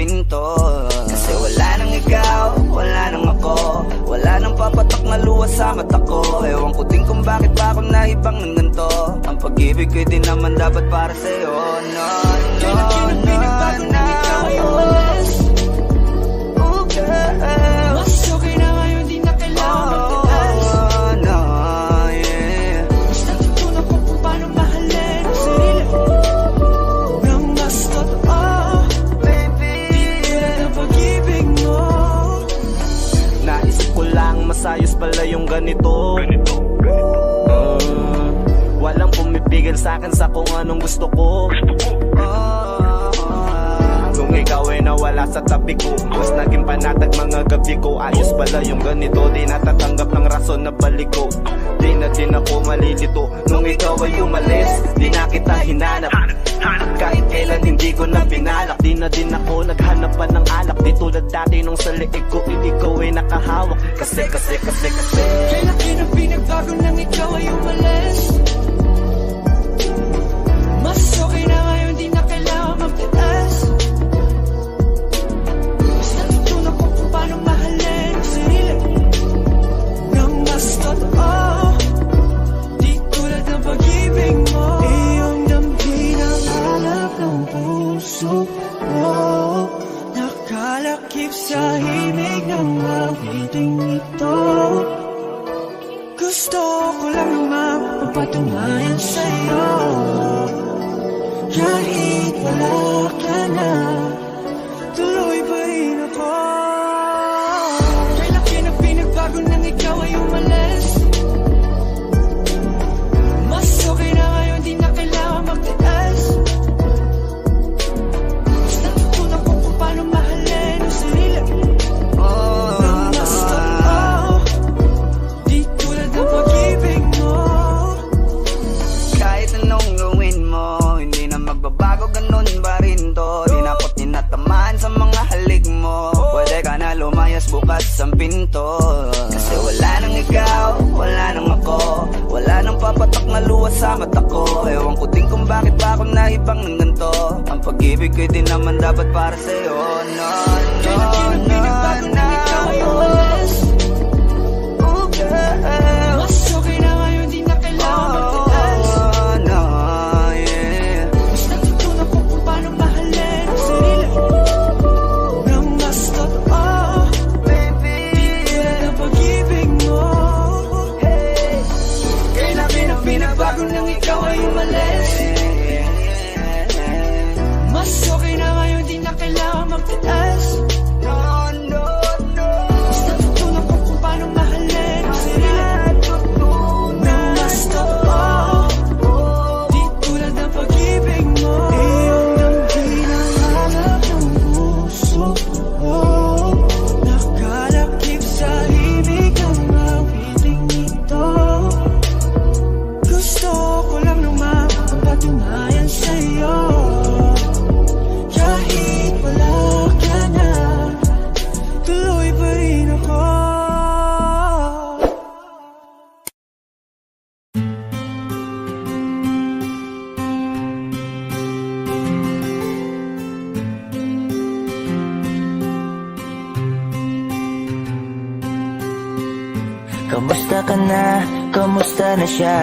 pinto. Kasi wala nang ikaw, wala nang ako, wala nang papatak na luha sa mata ko. Ewan ko din kung bakit ba ako naibang ng ganito. Ang pag-ibig ko'y di naman dapat para sa'yo. No, no, no, no. Oh girl, mas okay na ngayon, di na kailangan magtiis. no, yeah. Mas natutunan ko kung paano mahalin ang sarili nang mas totoo, Baby, di tulad ng pag-ibig mo. Naisip ko lang masayos pala yung ganito. Walang pumipigil sa'kin sa kung anong gusto ko. Nung ikaw ay nawala sa tabi ko, mas naging panatag mga gabi ko. Ayos pala yung ganito, di natatanggap ng rason na balik ko. Di na din ako malilito. Nung ikaw ay umalis, di na kita hinanap. Kahit kailan hindi ko na pinalak. Di na din ako naghanap pa ng alak. Di tulad dati nung sa liig ko, ikaw ay nakahawak. Kasi Kailan kinang pinagbago nang ikaw ay umalis? Mas okay na ngayon, di na kailangan magtiis. Mas natutunan ko kung paano mahalin ang sarili nang mas totoo, di tulad ng pag-ibig mo. Iyong damhin ang hanap ng puso mo, nakalakip sa himig ng awiting ito. Gusto ko lang naman magpatunayan sa'yo, kahit wala ka na, tuloy pa rin ako. Kailan kinang pinagbago nang ikaw ay umalis? Mas okay na ngayon, di na kailangan magtiis. Mas natutunan ko kung paano mahalin ang sarili nang mas totoo, di tulad ng pag-ibig mo. kahit anong gawin mo, hindi na magbabago, ganun pa rin to. Di na ako tinatamaan sa mga halik mo. Pwede ka na lumayas, bukas ang pinto. Kasi wala nang ikaw, wala nang ako, wala nang papatak na luha sa mata ko. Ewan ko din kung bakit ba ako naibang ng ganito. Ang pag-ibig ko'y di naman dapat para sa'yo. No, no, Kailan kinang no, pinagbago nang ikaw ay no. umalis? Oh girl, Mas okay na ngayon, di na kailangan magtiis. oh no, yeah. Mas natutunan ko kung paano mahalin ang sarili nang mas totoo, Baby, di tulad ng pag-ibig mo. Kailan kinang pinagbago nang ikaw ay umalis? Mas okay na ngayon, di na kailangan magtiis. no, no, no. Mas natutunan ko kung paano mahalin ang sarili nang mas totoo, di tulad ng pag-ibig mo. Iyong damhin ang hanap ng puso mo, nakalakip sa himig ng awiting ito. Gusto ko lang naman magpatunayan sa'yo, kahit wala ka na, tuloy pa rin ako. Kamusta ka na? Kamusta na siya?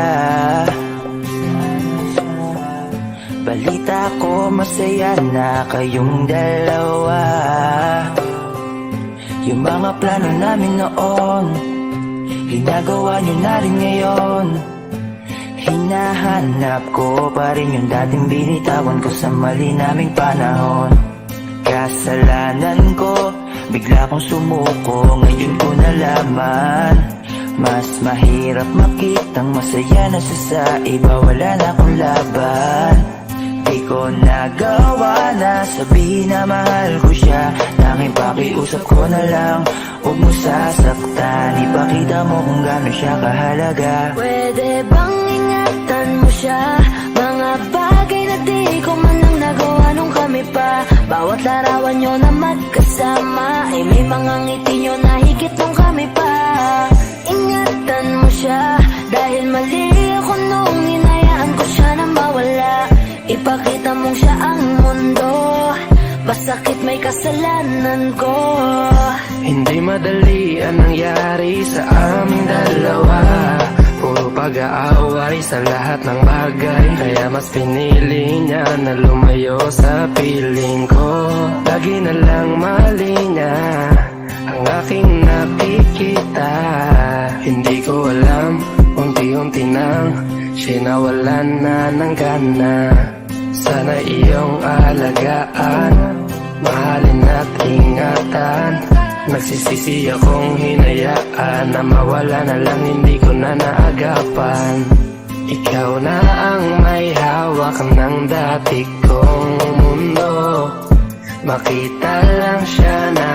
Balita ko masaya na kayong dalawa. Yung mga plano namin noon, ginagawa niyo na rin ngayon. Hinahanap ko pa rin yung dating binitawan ko sa mali naming panahon. Kasalanan ko, bigla kong sumuko, ngayon ko nalaman. Mas mahirap makitang masaya na siya sa iba, wala na akong laban. Di ko nagawa na sabihin na mahal ko siya, tanging pakiusap ko na lang, huwag mo sasaktan. Ipakita mo kung gaano siya kahalaga. Pwede bang ingatan mo siya? Mga bagay na di ko man lang nagawa nung kami pa. Bawat larawan nyo na magkasama ay may mga ngiti nyo na higit nung kami pa. Ingatan mo siya, dahil mali ako nung hinayaan ko siya na mawala. Ipakita mong siya ang mundo, Basakit may kasalanan ko. Hindi madali ang nangyari sa aming dalawa. Puro pag-aaway sa lahat ng bagay, kaya mas pinili niya na lumayo sa piling ko. Lagi na lang mali niya ang aking nakikita. Hindi ko alam, unti-unti nang sinawalan na ng gana. Sana iyong alagaan, mahalin at ingatan. Nagsisisi akong hinayaan na mawala na lang, hindi ko na naagapan. Ikaw na ang may hawak ng dati kong mundo. Makita lang siya na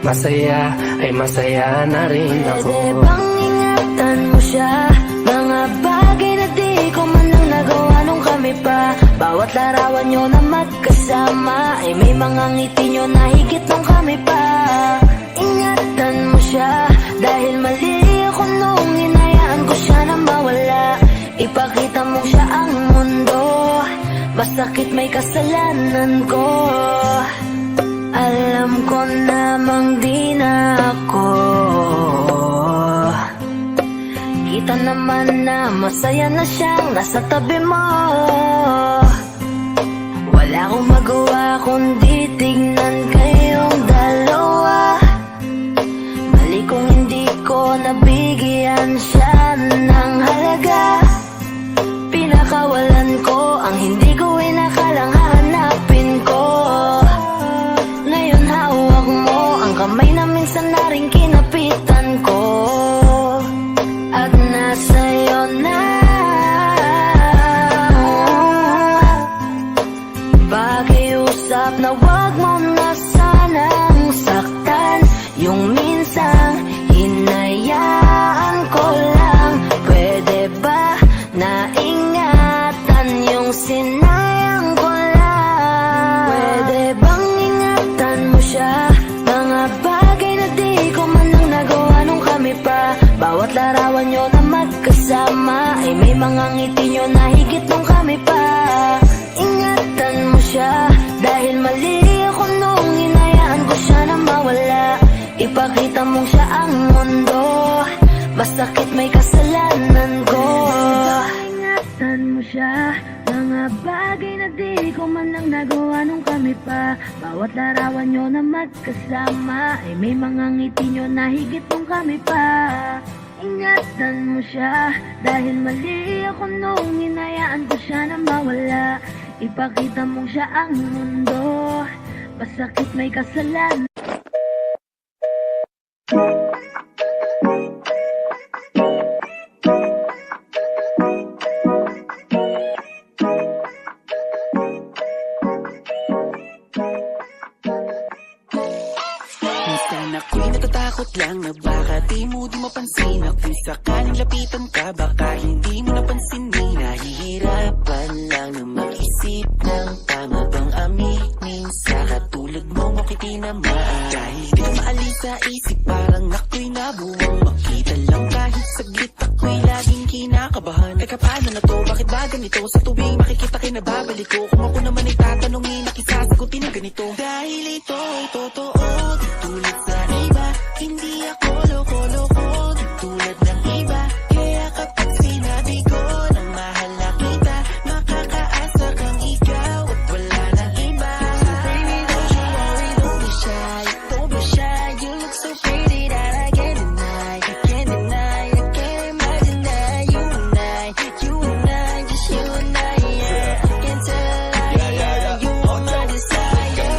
masaya, ay masaya na rin ako. Pwede bang ingatan mo siya? Mga bagay na di ko man lang nagawa nung kami pa. Bawat larawan nyo na magkasama, ay may mga ngiti nyo na higit nung kami pa. Ingatan mo siya, dahil mali ako nung hinayaan ko siya na mawala. Ipakita mo siya ang mundo, masakit may kasalanan ko. Alam ko namang di na ako. Kita naman na masaya na siyang nasa tabi mo. Wala akong magawa kundi tignan kayong dalawa. Mali kung hindi ko nabigyan siya ng halaga. Pinakawalan ko ang hindi ko inakalang hahanapin ko. Ngayon hawak mo ang kamay na minsan na rin kinapitan ko. At nasa'yo na pakiusap na wag mo na sanang saktan. Yung minsan hinayaan ko lang. Pwede ba na ingatan yung sinayang ko lang? Pwede bang ingatan mo siya? Mga bagay na di ko man lang nagawa nung kami pa. Bawat larawan nyo na magkasama, ay may mga ngiti nyo na higit nung kami pa. Ingatan mo siya, dahil mali ako nung hinayaan ko siya na mawala. Ipakita mong siya ang mundo, masakit may kasalanan ko. Ingatan mo siya, mga bagay na di ko man lang nagawa nung kami pa. Bawat larawan nyo na magkasama, ay may mga ngiti nyo na higit nung kami pa. Ingatan mo siya, dahil mali ako nung hinayaan ko siya na mawala. Ipakita mong siya ang mundo, masakit may kasalanan. Minsan ako'y natatakot lang na baka di mo mapansin. At kung sakaling lapitan ka, baka hindi mo napansinin. Nahihirapan lang na mag-isip ng tama bang aminin sa katulad mo makikinamaan. Dahil di ka maalis sa isip, parang ako'y nabuwang. Makita lang kahit saglit, ako'y laging kinakabahan. Teka paano na to, bakit ba ganito? Sa tuwing makikita kinababalik ko, kung ako naman ay tatanungin, nakisasagutin ng ganito. Dahil ito ay totoo, di tulad sa iba. Hindi ako loko-loko, di tulad ng iba. Kaya kapag sinabi ko na mahal na kita, makakaasa kang ikaw at wala nang iba. So baby, don't you worry, don't be shy, don't be shy. You look so pretty that I can't deny, I can't deny, I can't imagine that you and I, just you and I, yeah. I can't tell a lie, yeah. You are my desire.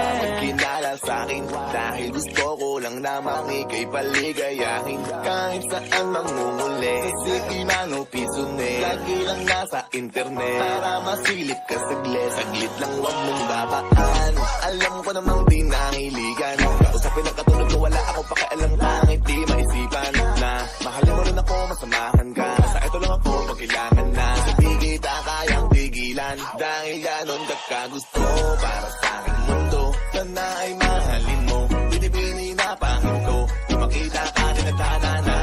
Magkinala sa'kin dahil gusto ko lang namang ika'y paligayahin. Kahit saan mangunguli, sa city man o piso ne, lagi lang nasa internet para masilip ka saglit. Saglit lang wag mong babaan, alam ko namang di nangiligan. Kausapin ang katulad ko, wala akong pakialam, pangit di maisipan na mahalin mo rin ako, masamahan ka. Sa ito lang ako pag kailangan na, sa di kita kayang tigilan. Dahil ganon ka kagusto para sa aking mundo, sana ay mahalin mo. Binibini na pangin ko, kung makita ka tinatana na,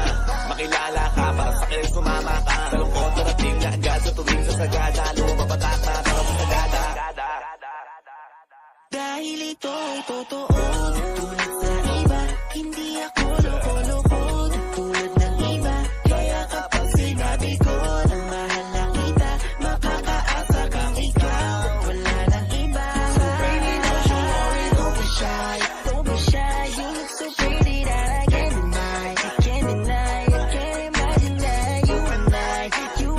makilala ka para sa akin sumama ka. Sa lungkot narating na agad, sa tuwing sa sagada, lumapatak na para sa sagada. Dahil totoo. Tulad sa iba, hindi ako loko-loko. Tulad ng iba, kaya kapag sinabi ko na mahal na kita, makakaasa kang ikaw, wala nang iba. So baby, don't you worry, don't be shy. Don't be shy, you look so pretty that I can't deny. I can't deny, I can't imagine that you and I, just you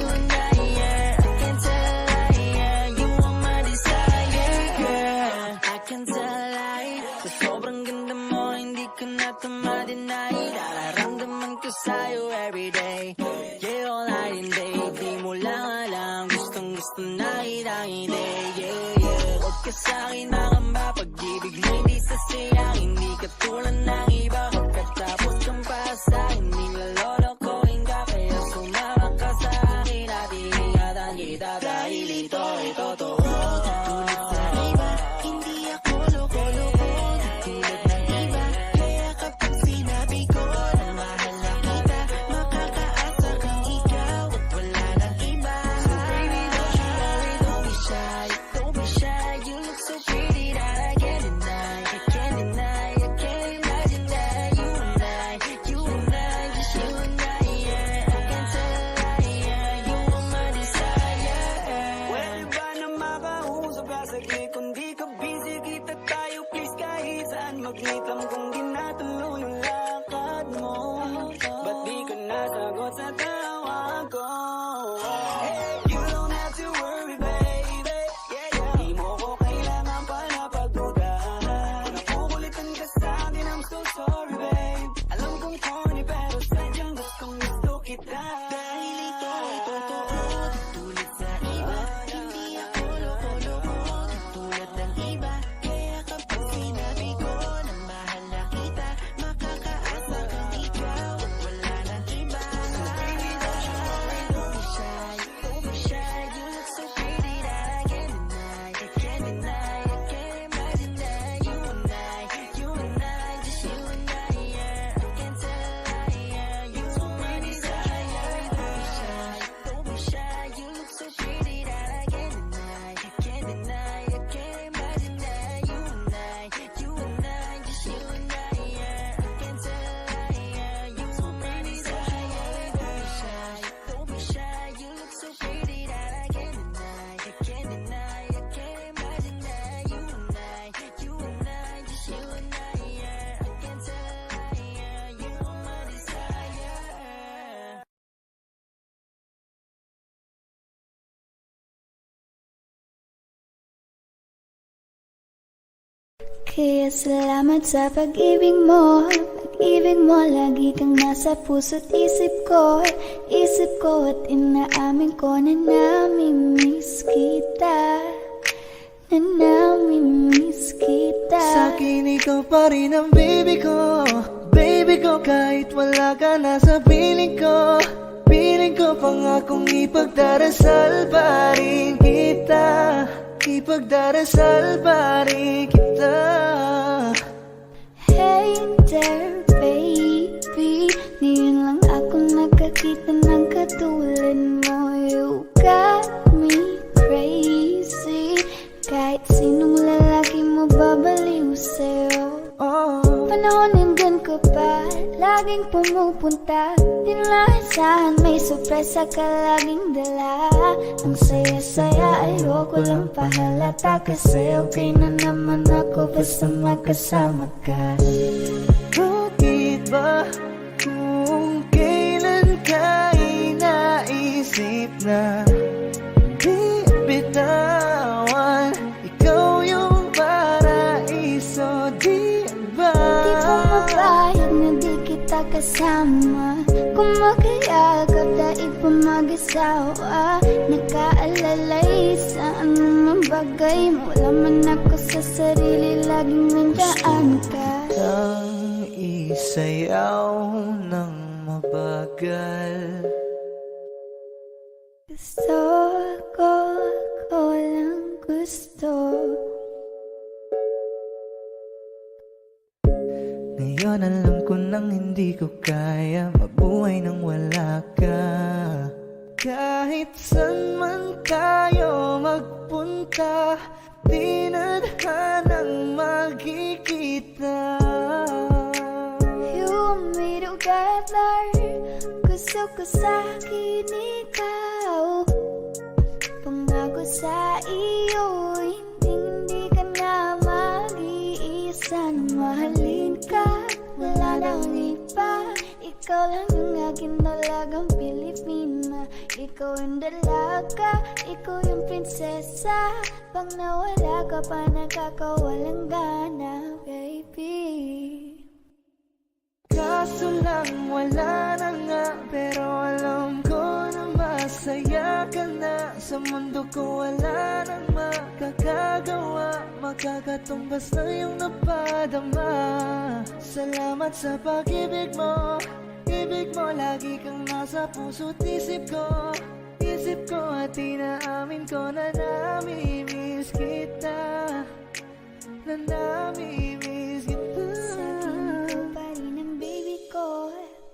and I, yeah. I can't tell a lie, yeah. You are my desire, yeah. I can't tell a lie. Sa sobrang ganda mo, hindi ko na ito ma-deny. Nararamdaman ko sa'yo everyday, yeah, all night and day. Di mo lang alam, gustong gusto na kitang hindi, yeah, yeah. Huwag ka sa'kin nakamba, pag-ibig mo hindi sasayang. Hindi ka tulad ng iba, pagkatapos kang para sa'kin, nilalolokohin ka, kaya sumama ka sa akin at iingatan kita dahil ito ay totoo. Tulad sa iba, hindi ako loko-loko. Tulad ng iba, kaya kapag sinabi ko na mahal na kita, makakaasa kang ikaw at wala nang iba. So baby, don't you worry, don't be shy. Don't be shy, you look so pretty that I can't deny. I can't deny, I can't imagine that you and I, just you and I, yeah. I can't tell a lie, yeah. You are my desire. Pwede ba na makausap ka saglit? Kung di ka busy, kita tayo please. Kahit saan mag-meet lang kung ginatuloy yung lakad mo. Ba't di ka nasagot sa tawag ko? Hey, you don't have to worry, baby. Di mo ko kailangan pala pagdudahan. Nakukulitan ka sa akin, I'm so sorry, babe. Alam kong corny pero sadyang gusto kita. Dahil ito ay totoo. Tulad sa iba, hindi ako loko-loko. Tulad ng iba, kaya kapag sinabi ko na mahal na kita, makakaasa kang ikaw at wala nang iba. So baby, don't you worry, don't be shy. Don't be shy, you look so pretty that I can't deny. I can't deny, I can't imagine that you and I, just you and I, yeah. I can't tell a lie, yeah. You are my desire. Don't be shy, you look so pretty that I can't deny. I can't deny, I can't imagine that you and I, just you and I, yeah. I can't tell a lie, yeah. You are my desire. Don't be shy, you look so pretty that I can't deny. I can't deny, I can't imagine that you and I, just you and I, yeah. I can't tell a lie, yeah. You are my desire. Kaya salamat sa pag-ibig mo. Pag-ibig mo, lagi kang nasa puso't isip ko. Isip ko at inaamin ko na namimiss kita. Na namimiss kita. Sa'kin ikaw pa rin ang baby ko. Baby ko, kahit wala ka na sa piling ko. Piling ko pangakong ipagdarasal pa rin kita. Ipagdarasal pa rin kita. Hey there, baby. Ngayon lang ako nakakita ng katulad mo. You got me crazy. Kahit sinong lalaki mo babaliw sa'yo. Panahon nandun ka pa, laging pumupunta. Tinlahasahan, may sorpresa ka laging dala. Ang saya-saya, ayoko lang pahalata. Kasi okay na naman ako basta magkasama ka. Bakit ba kung kailan ka inaisip na di bitawan? Ikaw yung paraiso, di ba? Di ko mapayag na di kita kasama. Kung makayagap daig pa mag-asawa. Nakaalalay sa anumang bagay. Wala man ako sa sarili, laging nandaan ka. Ang isayaw ng mabagal. Gusto ko, ako lang gusto. Ngayon alam ko nang hindi ko kaya mabuhay nang wala ka. Kahit saan man tayo magpunta, di nadhanang magkikita. You want me together, gusto ko sa'kin ikaw. Pangako sa iyo, hindi ka na mag-iisa. Mahalin ka, wala nang iba. Ikaw lang yung aking dalagang Pilipina. Ikaw yung dalaga, ikaw yung prinsesa. Pag nawala ka pa, nakakawalang gana, baby. Kaso lang wala na nga, pero alam ko na masaya ka na. Sa mundo ko wala nang makakagawa, makakatumbas na yung napadama. Salamat sa pag-ibig mo, ibig mo lagi kang nasa puso't isip ko. Isip ko at inaamin ko na namimiss kita, na namimiss kita.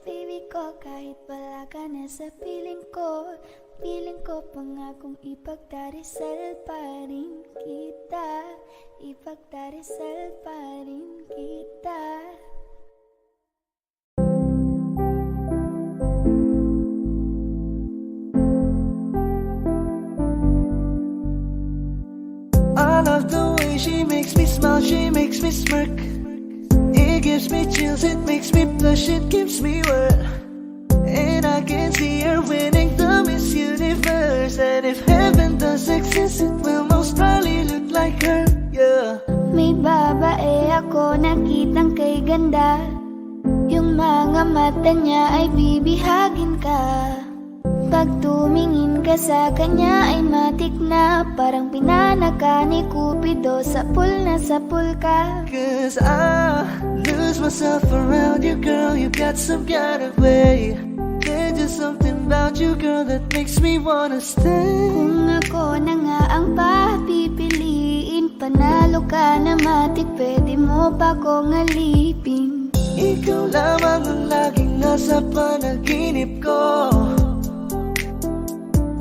Baby ko, kahit wala ka na sa piling ko pangakong ipagdarasal pa rin kita, ipagdarasal pa rin kita. I love the way she makes me smile, she makes me smirk. It gives me chills, it makes me blush, it gives me word. And I can see her winning the Miss Universe. And if heaven does exist, it will most probably look like her, yeah. May babae ako nakitang kay ganda. Yung mga mata niya ay bibihagin ka. Pag tumingin ka sa kanya ay matik na. Parang pinanaka ni Cupido, sapul na sapul ka. Cause I lose myself around you, girl. You got some kind of way. There's just something about you, girl, that makes me wanna stay. Kung ako na nga ang papipiliin, panalo ka na matik, pwede mo pa kong alipin. Ikaw lamang ang laging nasa panaginip ko.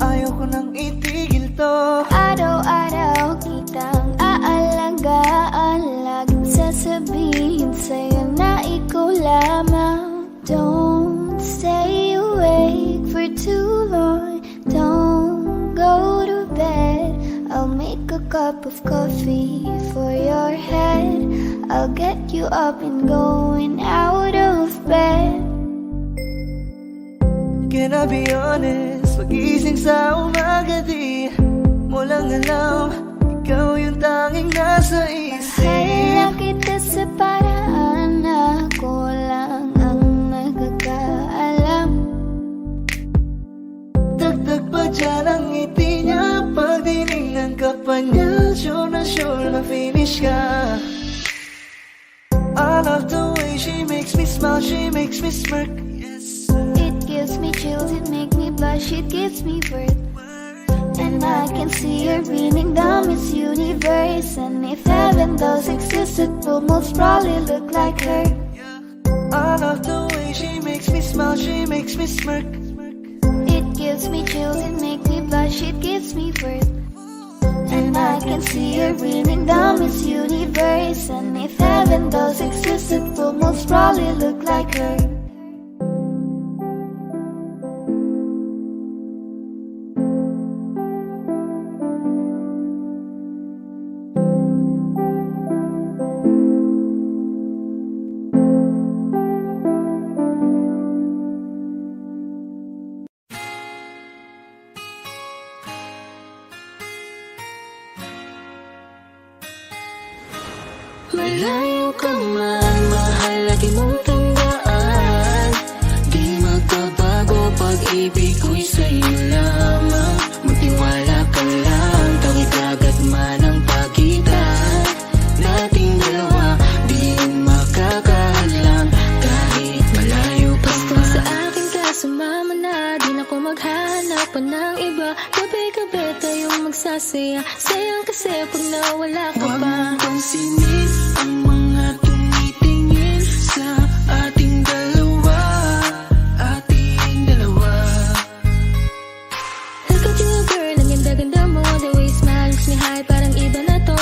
Ayoko nang itigil to. Araw-araw kitang aalagaan, laging sasabihin sa'yo na ikaw lamang. Don't stay awake for too long, don't go to bed. I'll make a cup of coffee for your head. I'll get you up and going out of bed. Can I be honest? Pag-ising sa umaga di mo lang alam, ikaw yung tanging nasa isip. Mahal kita sa paraan na ako lang ang nakakaalam. Dagdag pa dyan ang ngiti niya, pag dinignan ka pa niya, sure na finish ka. I love the way she makes me smile, she makes me smirk. It gives me chills, it makes me blush, it gives me worth. And I can see her winning the Miss Universe. And if heaven does exist, it will most probably look like her. I love the way she makes me smile, she makes me smirk. It gives me chills, it makes me blush, it gives me worth. And I can see her winning the Miss Universe. And if heaven does exist, it will most probably look like her. Malayo ka man, mahal, lagi mong tandaan. Di magbabago, pag-ibig ko'y sa'yo lamang. Magtiwala ka lang, tawid agad man ang pagitan nating dalawa, di makakahadlang kahit malayo ka man. Basta sa akin ka sumama na, di na ko maghanap pa ng iba. Gabi-gabi tayong magsasaya, sayang kasi pag nawala ka pa. Huwag mong pansinin ang mga tumitingin sa ating dalawa, ating dalawa. Look at you girl, ang ganda-ganda mo. The way you smile makes me high, parang iba na to.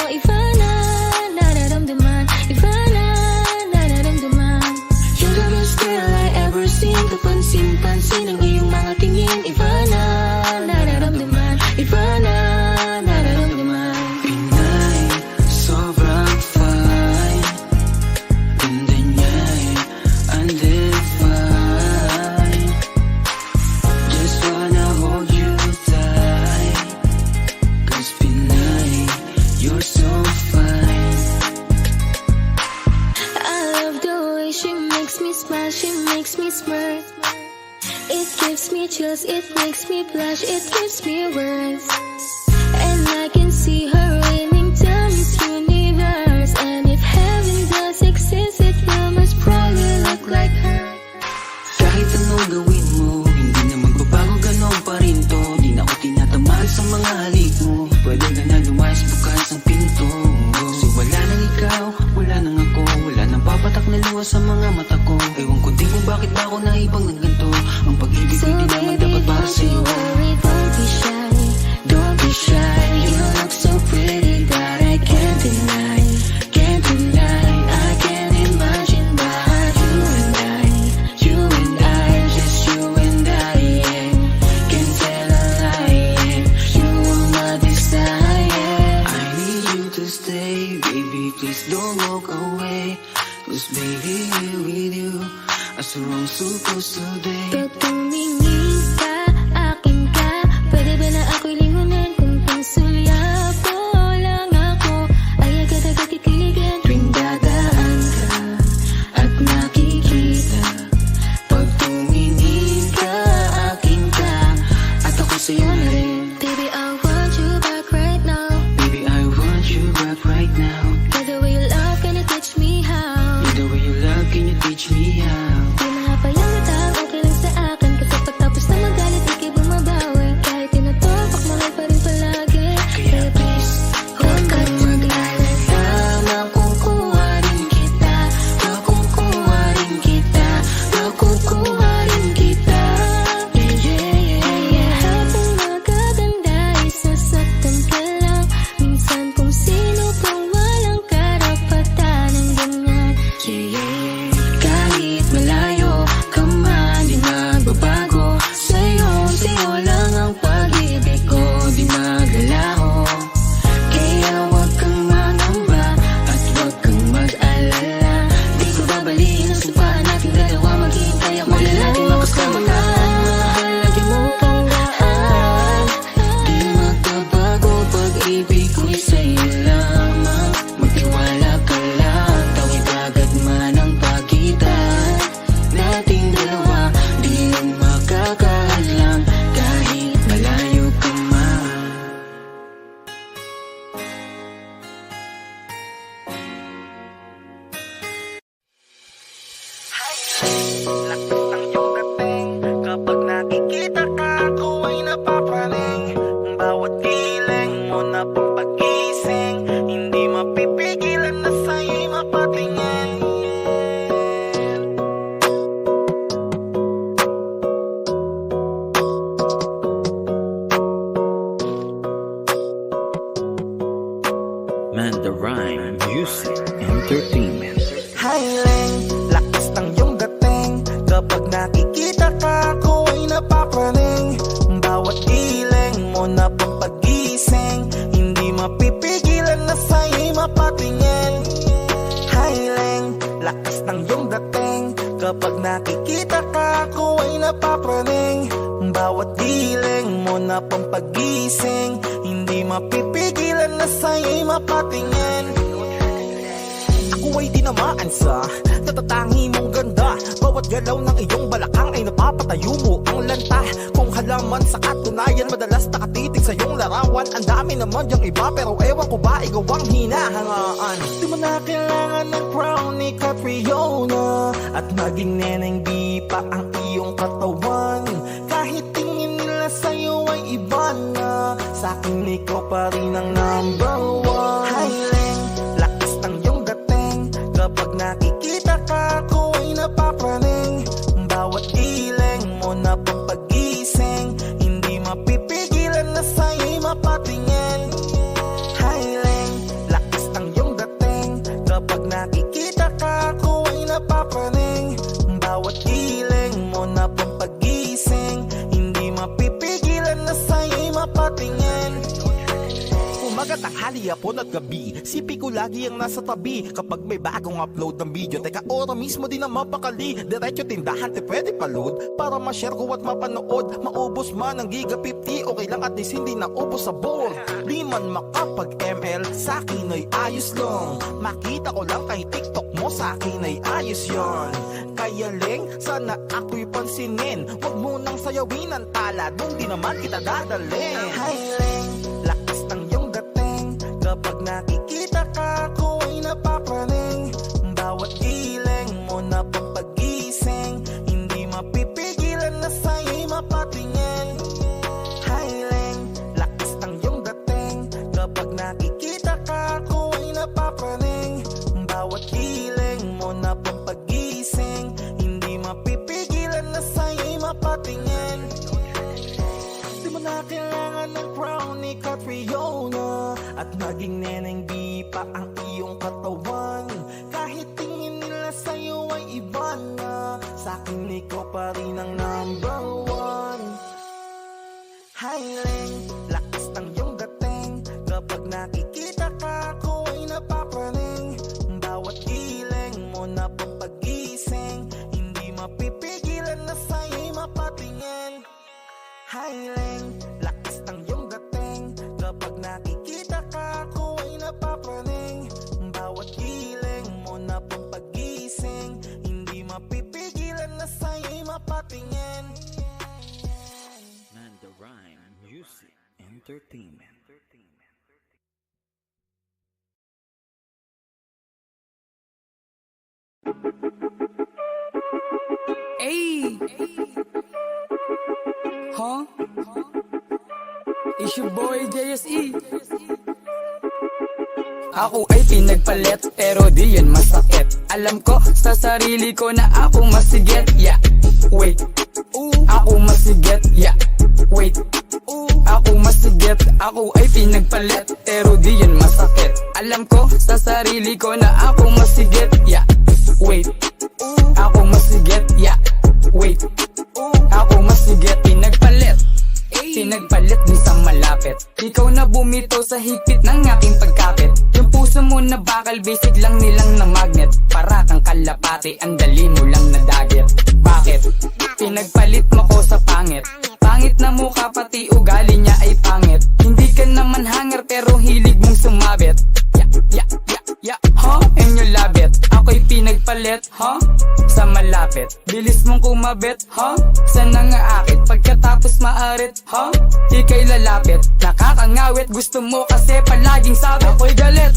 gives me chills, it makes me blush, it gives me words. And I can see her winning down this universe. And if heaven does exist, it will most probably look like her. Kahit anong gawin mo, hindi na magbabago, ganon pa rin to. Di na ako tinatamaan sa mga halik mo. Pwede ka na lumayas, bukas ang pinto. So wala nang ikaw, wala nang ako, wala nang papatak na luha sa mga mata ko. Ewan ko din kung bakit ba ako naibang ng ganito. Ang pag-ibig So ko di naman baby, dapat para don't you sa'yo. worry, don't be shy. Don't be shy, you look so pretty that I can't deny. Can't deny, I can't imagine but you and I, just you and I, yeah. Can't tell a lie, yeah. You are my desire. I need you to stay, baby, please don't walk away. 'Cause baby, here with you, as we're all supposed to be. Pag tumingin ka, akin ka, pwede ba na ako'y lingunin? Kung pangsulyap mo lang ako, ay agad-agad titiligan. Tuwing dadaan ka at nakikita, Pag tumingin ka, akin ka, at ako sa'yo na rin. baby, I want you back right now. Baby, I want you back right now. By the way you love, can you teach me how? The way you love, can you teach me how? Di mga payamatang, okay lang sa akin. Kasi pagtapos na magalit, ikay bumabawi. Kahit tinatawag, mahal pa rin palagi. Kaya please, huwag ka mag-alala. Makukuha rin kita, makukuha rin kita, makukuha rin kita. Yeah, yeah, yeah. Lahat ng magaganda ay sasaktan ka lang. Minsan kung sino pang walang karapatan ng ganyan. Yeah, yeah, yeah. Kahit malayo ka man, di magbabago. Sa'yo lang ang pag-ibig ko, di magalaho. Kaya huwag kang mangamba at huwag kang mag-alala. Di ko babaliin ang sumpaan nating dalawa. Maghihintay ako na natin makasama ka. Mahal, lagi mong tandaan. Di magbabago, pag-ibig ko'y sa'yo lamang. Magtiwala ka lang, tawid agad man ang pagitan nating dalawa. Di na makakahadlang kahit malayo ka man. Lakas ng iyong dating, kapag nakikita ka, ako ay napapraning. Bawat kiling mo na pampagising, hindi mapipigilan na sa'yo'y mapatingin. Mandarine Music Entertainment. Highling, lakas ng iyong dating, kapag nakikita ka, ako ay napapraning. Bawat kiling mo na pampagising, hindi mapipigilan na sa'yo'y mapatingin. Highling, lakas ng iyong dating, kapag nakikita ka, ako ay napapraning. Bawat giling mo na pampagising, hindi mapipigilan na sa'yo'y mapatingin. Ako ay tinamaan sa natatangi mong ganda. Bawat galaw ng iyong balakang ay napapatayo mo ang lanta. Kung halaman sa katunayan, madalas nakatitig sa iyong larawan. Ang dami naman yung iba, pero ewan ko ba ikaw ang hinahangaan. Di mo na kailangan ng crown ni Catriona, at maging neneng di pa ang iyong katawan. Kahit tingin nila sa'yo ay iba na, sa'kin ikaw pa rin ang number one. Highling, lakas ng iyong dating, kapag nakikita ka, ako ay napapraning. Bawat giling mo na pampagising, hindi mapipigilan na sa'yo'y mapatingin. Highling, lakas ng iyong dating, kapag nakikita ka, ako ay napapraning. Bawat giling mo na pampagising, hindi mapipigilan na sa'yo'y mapatingin. Umaga, tanghali, hapon at gabi, sipi ko lagi ang nasa tabi. Kapag may bagong upload ng video, teka ora mismo din naman pakali. Diretso tindahan, te pwede pa-load, para ma-share ko at mapanood. Maubos man ang giga 50, okay lang at least hindi naubos sa bowl. Di man makapag-ML, sa'kin ay ayos lang. Makita ko lang kay TikTok mo, sa'kin ay ayos yon. kayaling, sana ako'y pansinin. Huwag mo nang sayawin ang tala, dun di naman kita dadalhin. Highling, lakas ng iyong dating, kapag nakikita ka ako ay napapraning. Bawat iling mo na papagising, hindi mapipigilan na sa'yo'y mapatingin. Highling, lakas ng iyong dating, kapag nakikita ka ako ay napapraning. Bawat iling mo na papagising, hindi mapipigilan na sa'yo'y mapatingin. Di mo na kailangan ng crown ni Catriona, at naging neneng di pa ang iyong katawan. Kahit tingin nila sa'yo ay iba na, sa'kin ikaw pa rin ang number one. Highling, lakas ng iyong dating, kapag nakikita ka ako ay napapraning. Bawat iling mo na papagising, hindi mapipigilan na sa'yo'y mapatingin. Highling, lakas ng iyong dating, kapag nakikita ka ako ay napapraning. Bawat iling mo na papagising, hindi mapipigilan na sa'yo'y mapatingin. Nanda Rhyme Music Entertainment. Hey! Huh? It's your boy JSE. Ako ay pinagpalit pero di yun masakit. Alam ko sa sarili ko na ako masigit. Yeah, wait. Ako masigit. Yeah, wait. Ako masigit. Ako ay pinagpalit pero di yun masakit. Alam ko sa sarili ko na ako masigit. Yeah, wait. Ako masigit. Yeah, wait. Ako masigit. Pinagpalit. Pinagpalit ni sa malapit. Ikaw na bumito sa higpit ng aking pagkapit. Yung puso mo na bakal, basic lang nilang na magnet. Para kang kalapati, ang dali mo lang na dagit. Bakit? Pinagpalit mo ko sa pangit. Pangit na mukha pati ugali niya ay pangit. Hindi ka naman hanger pero hilig mong sumabit. Huh? And you love it. Ako'y pinagpalit, huh? Sa malapit. Bilis mong kumabit, huh? Sa nangaakit. Pagkatapos maarit, huh? Ika'y lalapit. Nakakangawit, gusto mo kasi palaging sabi. Ako'y galit.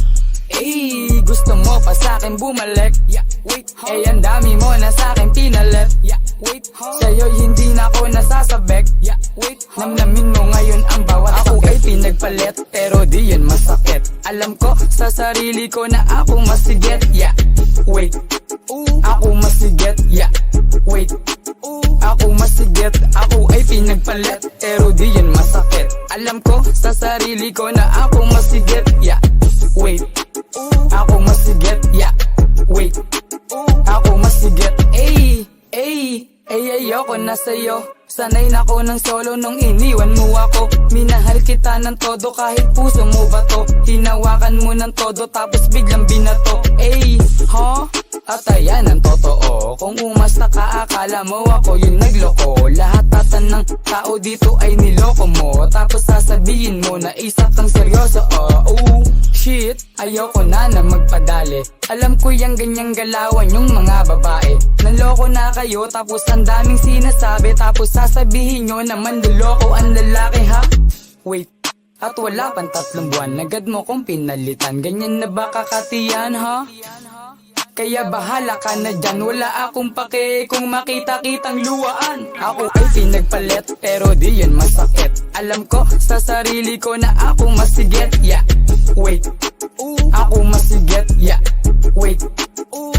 Eh, gusto mo pa sa'kin bumalik. Yeah, wait, eh, ang dami mo na sa'kin pinalit. Yeah, wait, sa'yo'y hindi na ako nasasabek. Yeah, wait, namnamin mo ngayon ang bawat ako ay pinagpalit, pero di yun masakit. Alam ko sa sarili ko na ako masigit. Yeah, wait, ako masigit. Yeah, wait, ako masigit. Ako ay pinagpalit, pero di yun masakit. Alam ko sa sarili ko na ako masigit. Yeah, wait, ako masigit. Yeah, wait, ako masigit. Ayoko na sa'yo. Sanay na ko ng solo nung iniwan mo ako. Minahal kita ng todo kahit puso mo ba to. Hinawakan mo ng todo tapos biglang binato. At ayan ang totoo. Kung umasta ka akala mo ako yung nagloko. Lahat tatan ng tao dito ay niloko mo. Tapos sasabihin mo na isa kang seryoso. Shit, ayoko na magpadali. Alam ko yung ganyang galawan yung mga babae. Naloko na kayo tapos ang daming sinasabi. Tapos sasabihin nyo naman niloko ang lalaki ha. Wait, at wala pang 3 buwan. Agad mo kong pinalitan. Ganyan na ba kakatiyan ha? Kaya bahala ka na dyan. Wala akong pake kung makita-kitang luwaan. Ako ay pinagpalit pero di yun masakit. Alam ko sa sarili ko na ako masigit. Yeah, wait, ako masigit. Yeah, wait,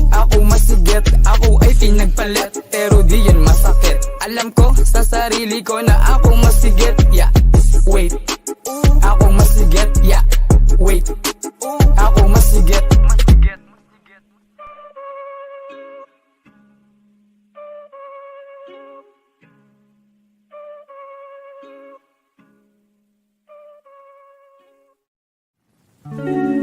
ako masigit. Ako ay pinagpalit pero di yun masakit. Alam ko sa sarili ko na ako masigit. Yeah, wait, ako masigit. Yeah, wait, ako masigit.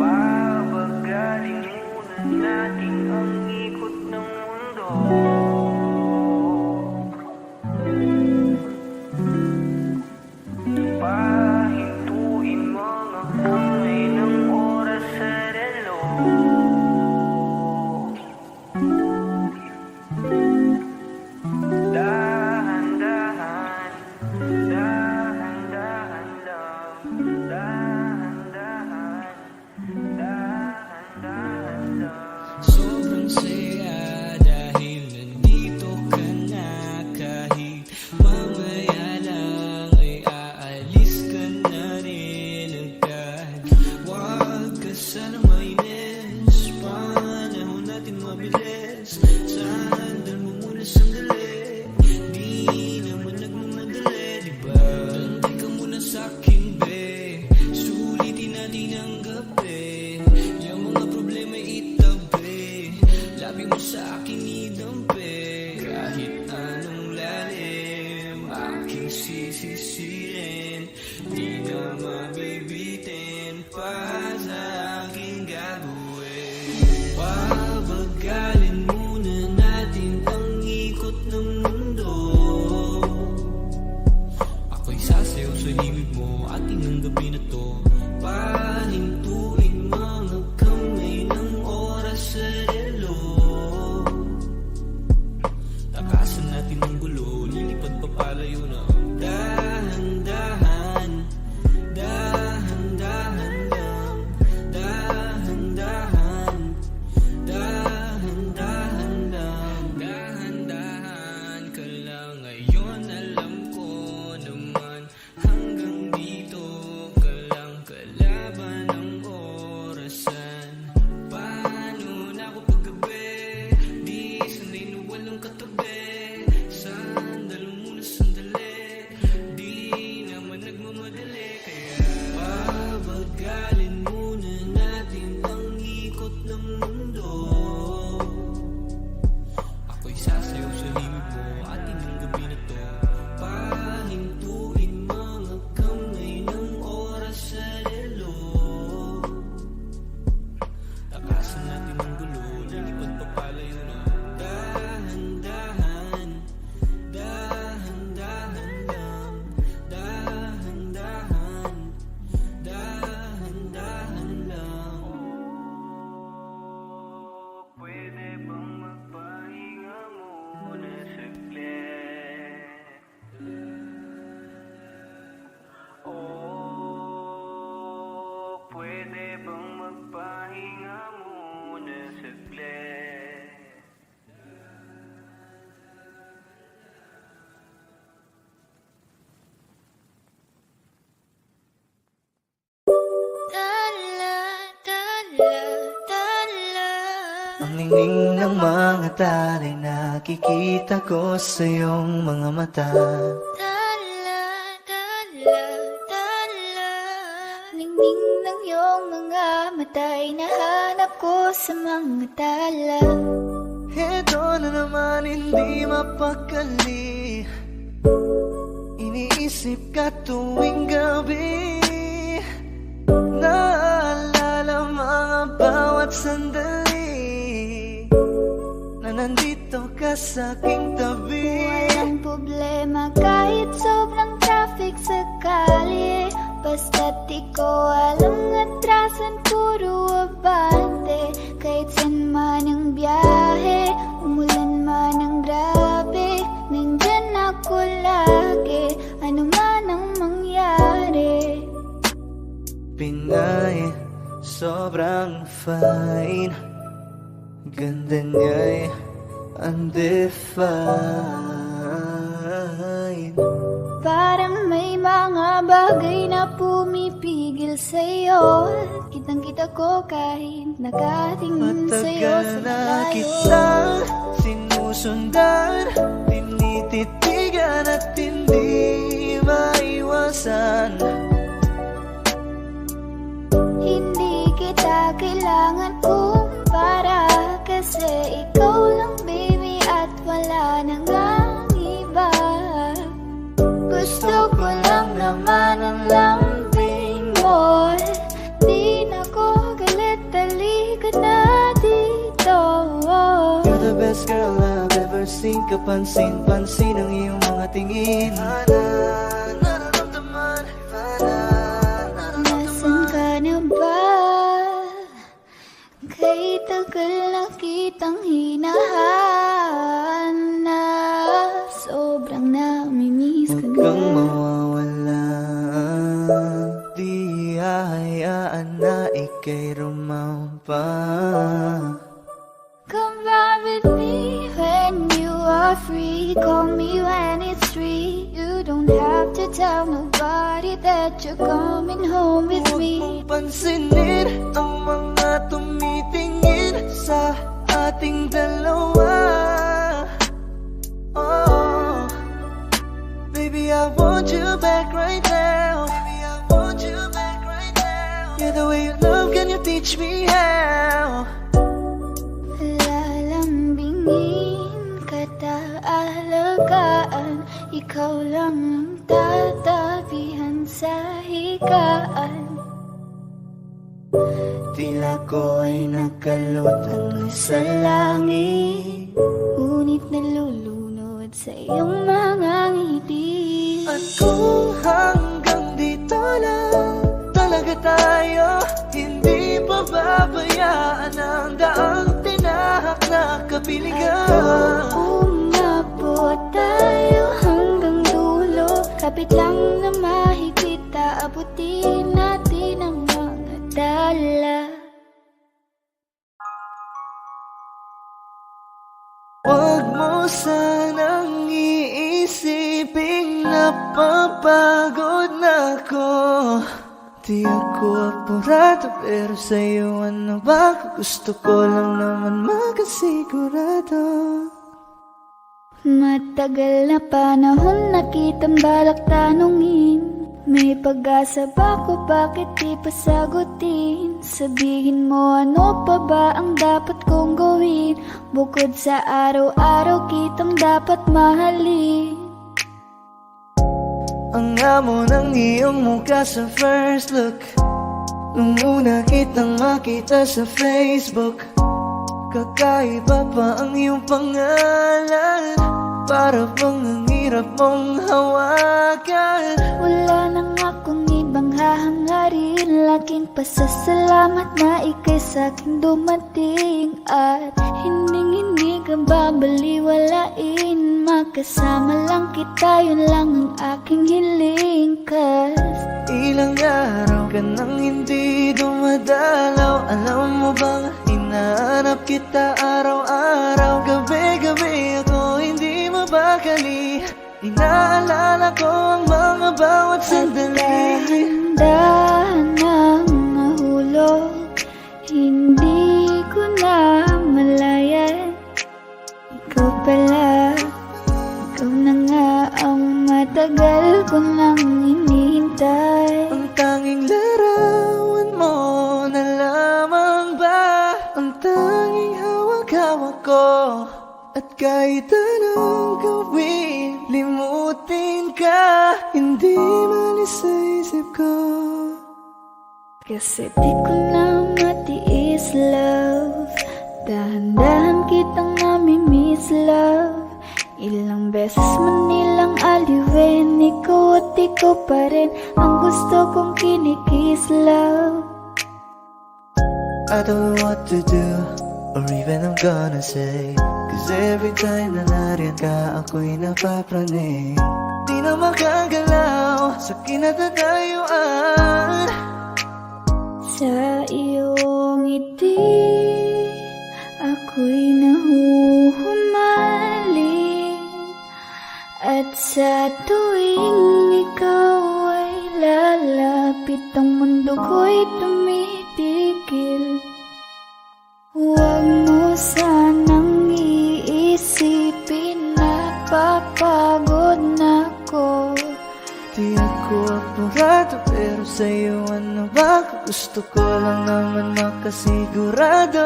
Babagaling muna natin ang ikot ng mundo. sisirin, di na mabibitin pa sa aking gagawin. Pabagalin muna natin ang ikot ng mundo. Ako'y sasayaw sa himig mo, ating ang gabi na to. Pahintuin mga kamay ng oras sa relo. Takasan natin ang gulo, lilipad pa palayo na. Dahan-dahan, dahan-dahan lang. Dahan-dahan, dahan-dahan lang. Dahan-dahan ka lang, ngayon alam ko naman. Hanggang dito ka lang, kalaban ng orasan. Paano na ako paggabi, di sanay na walang katabi. Sandalo muna sandali, di naman nagmamadali. Kaya pabagalin muna natin ang ikot ng mundo. Ako'y sasayaw sa himig mo, ating ang gabi na to. Pahintuin mga kamay ng oras sa relo. Takasan natin ang gulo, lilipad pa palayo na. Dahan-dahan, dahan-dahan lang. Dahan-dahan, dahan-dahan lang. Pwede bang magpahinga muna saglit? Oh, pwede bang magpahinga muna saglit? Ang ningning ng mga taray, nakikita ko sa iyong mga mata. Ningning ng iyong mga mata'y nahanap ko sa mga tala. Heto na naman, hindi mapakali. Iniisip ka tuwing gabi. Naalala mga bawat sandali na nandito ka sa aking tabi. Walang problema kahit sobrang traffic sa kalye. Basta't ikaw walang atrasan, puro abante. Kahit saan man ang biyahe, umulan man ang grabe, nandyan ako lagi, ano man ang mangyari. Pinay, sobrang fine. Ganda niya'y undefined. Parang may mga bagay na pumipigil sa'yo. Kitang-kita ko kahit nakatingin sa'yo sa Matagal na malayo. kitang sinusundan, tinititigan at hindi maiwasan. Hindi kita kailangan kumpara, kasi ikaw lang baby at wala nang ang iba. Gusto ko lang naman ang lambing mo. Di na ko galit, halika na dito. You're the best girl I've ever seen. Kapansin-pansin ang iyong mga tingin. Nasaan ka na ba? Kay tagal na kitang hinahanap. Sobrang namimiss ko Huwag na. kang mawawala. Di hahayaan na ika'y rumampa. Come ride with me when you are free. Call me when it's 3. You don't have to tell nobody that you're coming home with Huwag me. mong pansinin ang mga tumitingin sa ating dalawa. Oh, baby, I want you back right now. Baby, I want you back right now. Yeah, the way you love, can you teach me how? Lalambingin, kataalagaan, ikaw lang ang tatagal. higaan. Tila ko ay nakalutang sa langit, Ngunit nalulunod sa iyong mga ngiti. at kung hanggang dito lang talaga tayo, hindi pa babayaan ang daang tinahak na kapiligan. Umabot tayo hanggang dulo, kapit lang na mahigit, aabutin natin ang mga dala. Huwag mo sanang iisiping napapagod na ako. Di ako apurado, pero sa'yo ano ba? Gusto ko lang naman makasigurado. Matagal na panahon na kitang balak tanungin, may pag-asa ba ko, bakit di pa sagutin? Sabihin mo ano pa ba ang dapat kong gawin, bukod sa araw-araw kitang dapat mahalin. Ang amo ng iyong mukha sa first look, nung una kitang makita sa Facebook. Kakaiba pa ang iyong pangalan, para bang ang hirap mong hawakan. Wala nang akong ibang hahangarin, laking pasasalamat na ika'y sa'king dumating. At hindi ka babaliwalain, makasama lang kita, yun lang ang aking hiling. Ilang araw ka nang hindi dumadalaw, alam mo bang hinahanap kita araw-araw. Gabi-gabi ako hindi mabakali, inaalala ko ang mga bawat sandali. Dahan ang nahulog, hindi ko na malayan. Ikaw pala, ikaw na nga ang matagal ko nang hinihintay. Ang tanging larawan mo na lamang ba ang tanging hawak-hawak ko, at kahit anong gawin, limutin ka, hindi malis sa isip ko. Kasi di ko na matiis, love, dahan-dahan kitang nami-miss, love. Ilang beses man nilang aliwin, ikaw at ikaw pa rin ang gusto kong kinikiss, love. I don't know what to do, or even I'm gonna say, cause every time na nariyan ka, ako'y napapraning. Di na makagalaw sa kinatatayuan. Sa iyong ngiti, ako'y nahuhumaling, at sa tuwing ikaw ay lalapit, ang mundo ko'y tumitigil. Huwag mo sanang iisipin na papagod na ako. Di ako apurado, pero sa'yo ano ba? Gusto ko lang naman makasigurado.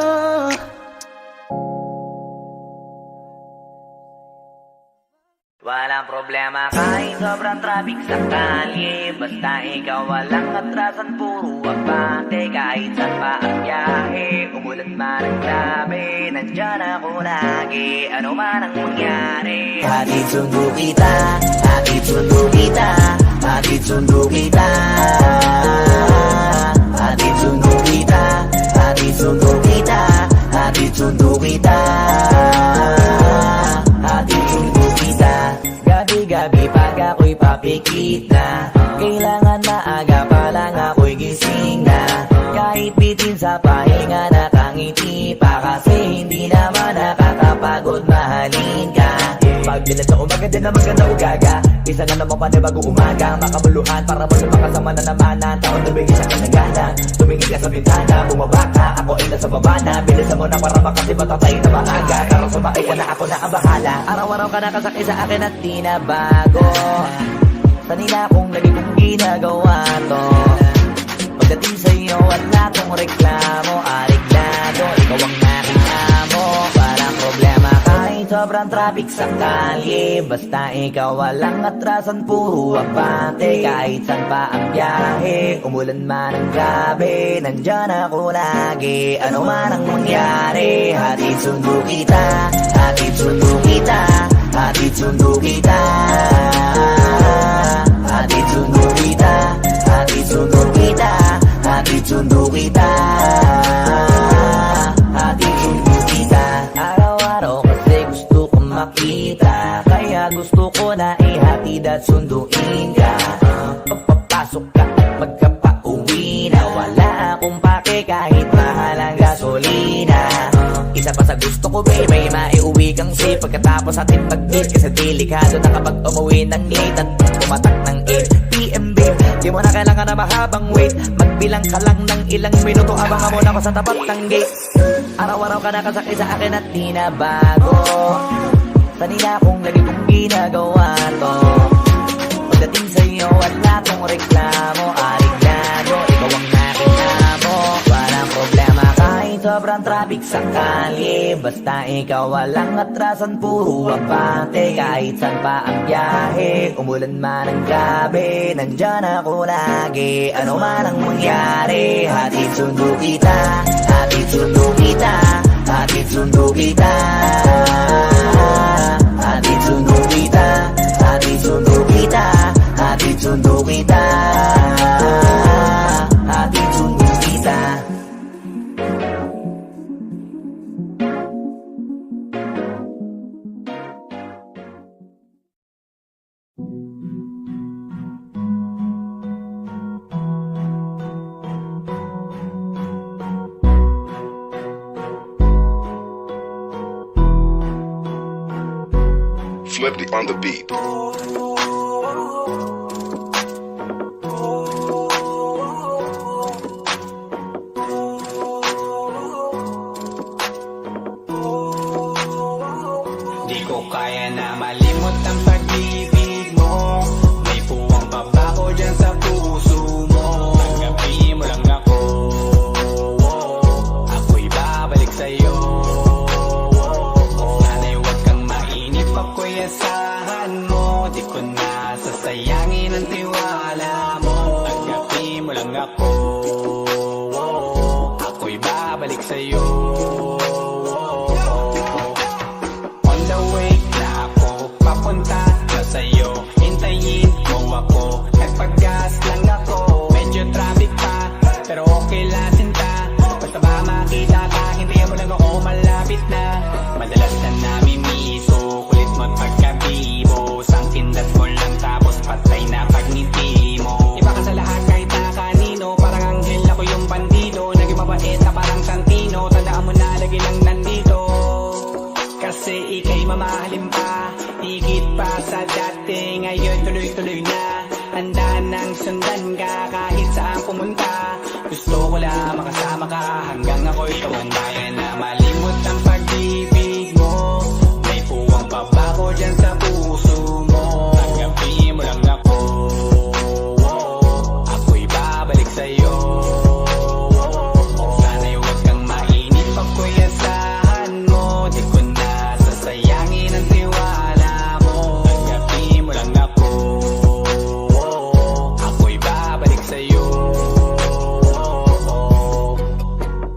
Walang problema kahit sobrang traffic sa kalye, basta ikaw walang atrasan, puro abante. Kahit saan pa ang biyahe, umulan man ang labi, nandyan ako lagi, ano man ang mangyari. Hatid sundo kita, hatid sundo kita, hatid sundo kita, hatid sundo kita, hatid sundo kita, hatid sundo kita, hatid sundo kita. Gabi-gabi pag ako'y papikit na, kailangan maaga pa lang ako'y gising na. Kahit bitin sa pahinga nakangiti pa, kasi hindi naman nakakapagod mahalin ka. Pagbilan sa umaga din na maganda ugaga, isa na naman panibago umaga, makabuluhan para mo sa makasama na naman ang taon na bigay siya kanagana. Tumingin ka sa bintana, bumaba ka, ako ay nasa baba na, bilisan mo na para makasi matatay na maaga. Karang sumakay ka na, ako na ang bahala. Araw-araw ka nakasakay sa akin at di na bago, sanina kong lagi kong ginagawa to. Pagdating sa'yo wala kong reklamo, ariglado, ikaw ang aking amo. Walang problema kahit kahit sobrang traffic sa kalye. Basta ikaw walang atrasan, puro abante. Kahit saan pa ang biyahe, umulan man ang gabi, nandyan ako lagi, ano man ang mangyari. Hatid sundo kita, hatid sundo kita, hatid sundo kita, hatid sundo kita, hatid sundo kita, hatid sundo kita, hatid sundo kita. Araw-araw kasi gusto ko makita, kaya gusto ko na ihatid at sunduin ka. Pagpapasok ka at pagkapauwi na, wala akong pake kahit mahal ang gasolina. Isa pa sa gusto ko baby, maiuwi kang safe pagkatapos ating mag-date. Kasi delikado na kapag umuwi ng late at pumatak ng 8pm babe. Di mo na kailangan na mahabang wait, magbilang ka lang ng ilang minuto habang muna ako sa tapat ng gate. Araw-araw ka nakasakay sa akin at di na bago, sanina kong lagi kong ginagawa to. Pagdating sa'yo wala tong reklamo, ariglado, ikaw ang aking amo. Walang problema kahit sobrang traffic sa kalye, basta ikaw walang atrasan, puro abante. Kahit saan pa ang biyahe, umulan man ang gabi, nandyan ako lagi, ano man ang mangyari. Hatid sundo kita, hatid sundo kita, hatid sundo kita, hatid sundo kita, hatid sundo kita, hatid sundo kita, hatid sundo kita. Flippy on the beat. Di ko kaya na malimot ang pag-ibig mo. May puwang babago dyan sa puso mo. Tanggapin mo lang ako, ako'y babalik sa'yo. Sana'y huwag kang mainip, ako'y asahan mo. Di ko na sasayangin ang tiwala mo. Tanggapin mo lang ako, ako'y babalik sa'yo. On the way na ako, papunta na sa'yo. Hintayin mo ako, nagpag-gas lang ako. Medyo traffic pa, pero okay lang sinta. Basta ba makita ka, hintayin mo lang ako, malapit na. Madalas na namimiso, kulit mo't pagkabibo. Sang kindat mo lang tapos patay na pagngiti mo. Iba ka sa lahat kahit na kanino, parang anghel ako yung bandido. Naging mabait na parang Santino, tandaan mo na lagi lang nandito. Kasi ika'y mamahalin pa, higit pa sa dati. Ngayon tuloy-tuloy na, handa nang sundan ka kahit saan pumunta. Gusto ko lang makasama ka hanggang ako'y tumanda na malimot ang pag-ibig mo. May puwang babago dyan sa puso mo. Tanggapin mo lang ako, ako'y babalik sa'yo. Sana'y huwag kang mainip, ako'y asahan mo. Di ko na sasayangin ang tiwala mo. Tanggapin mo lang ako, ako'y babalik sa'yo.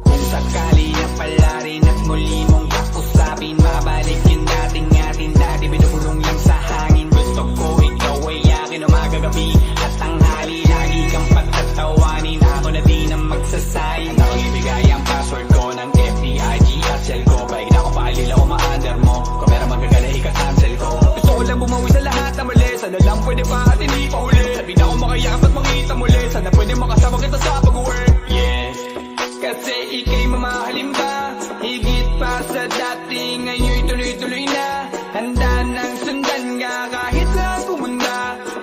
Kung sakali na pala rin at muli mong kakusapin, mabalik yung dating atin dati, binubulong lang sa hangin. Gusto ko ikaw ay akin umagabi at tanghali, lagi kang pagtatawanin. Ako na din ang magsasayin, akong ibigay ang password ko ng FBIG at cell ko. Baik na ako paalila o ma-under mo, kung meron magagala ika-cancel ko. Gusto ko lang bumawi sa lahat na mali, sana lang pwede pa at hindi pa huli. Sabi na ako makayakap at makita muli, sana pwede makasama kita sa pag-work. Yeah, kasi ika'y mamahalin pa, higit pa sa dati. Ngayon'y tuloy-tuloy na, handa nang sundan ka kahit saan pumunta.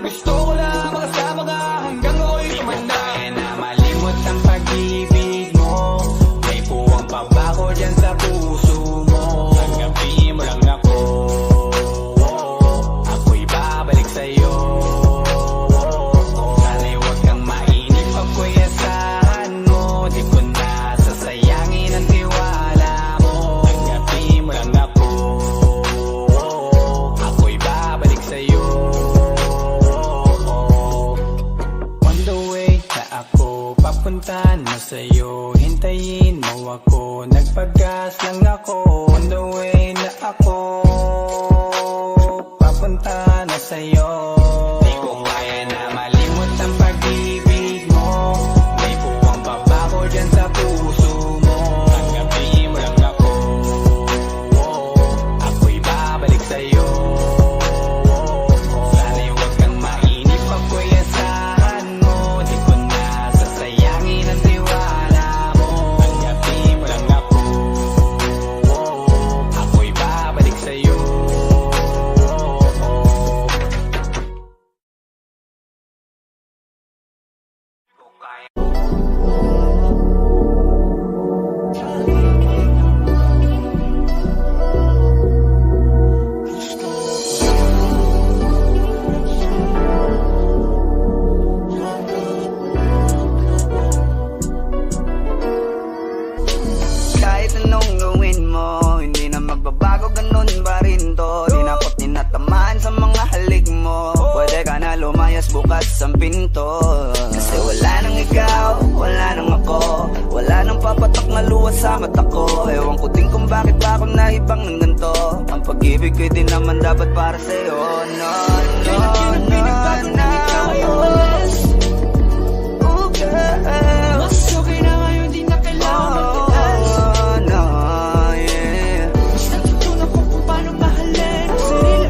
Gusto ko lang makasama ka hanggang ako'y tumanda. Di ko kaya na malimot ang pag-ibig mo. May puwang babago dyan sa puso mo. Tanggapin mo lang ako, ako'y babalik sa'yo. Sana'y huwag kang mainip, ako'y asahan papunta na sa'yo. Hintayin mo ako, nagpagas lang ako. On the way na ako, papunta na sa'yo. Di ko kaya na malimot ang pag-ibig mo. May puwang babago dyan sa puso mo. Tanggapin mo lang ako, ako'y babalik sa'yo. Sana'y huwag kang mainip, ako'y asahan mo. Di ko na sasayangin ang tiwala mo. Tanggapin mo lang ako, ako'y babalik sa'yo. Kahit anong gawin mo, hindi na magbabago, ganun pa rin to. Di na ako tinatamaan sa mga halik mo. Pwede ka na lumayas, bukas ang pinto. Kasi wala nang ikaw, wala nang ako. Wala nang papatok na luwas sa mata ko. Ewan ko din kung bakit ba ako naibang ng ganito. Ang pag-ibig ko'y di naman dapat para sa'yo. No, no, no, no. Oh, girl. Mas okay na ngayon, di na kailangan magtiis. Oh, no, yeah. Mas natutunan ko kung paano mahalin ang sarili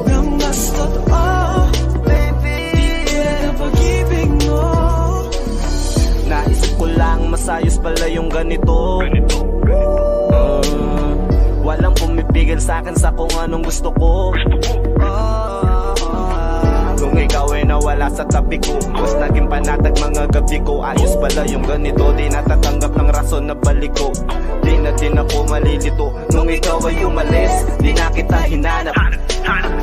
nang mas totoo. Baby, Ang pag-ibig mo, Naisip ko lang masayos pala yung ganito. Walang pumipigil sa'kin sa kung anong gusto ko. Kung ikaw ay nawala sa tabi ko, mas naging panatag mga gabi ko. Ayos pala yung ganito, di natatanggap ng rason na balik ko. Di na din ako malilito, nung ikaw ay umalis, di na kita hinanap.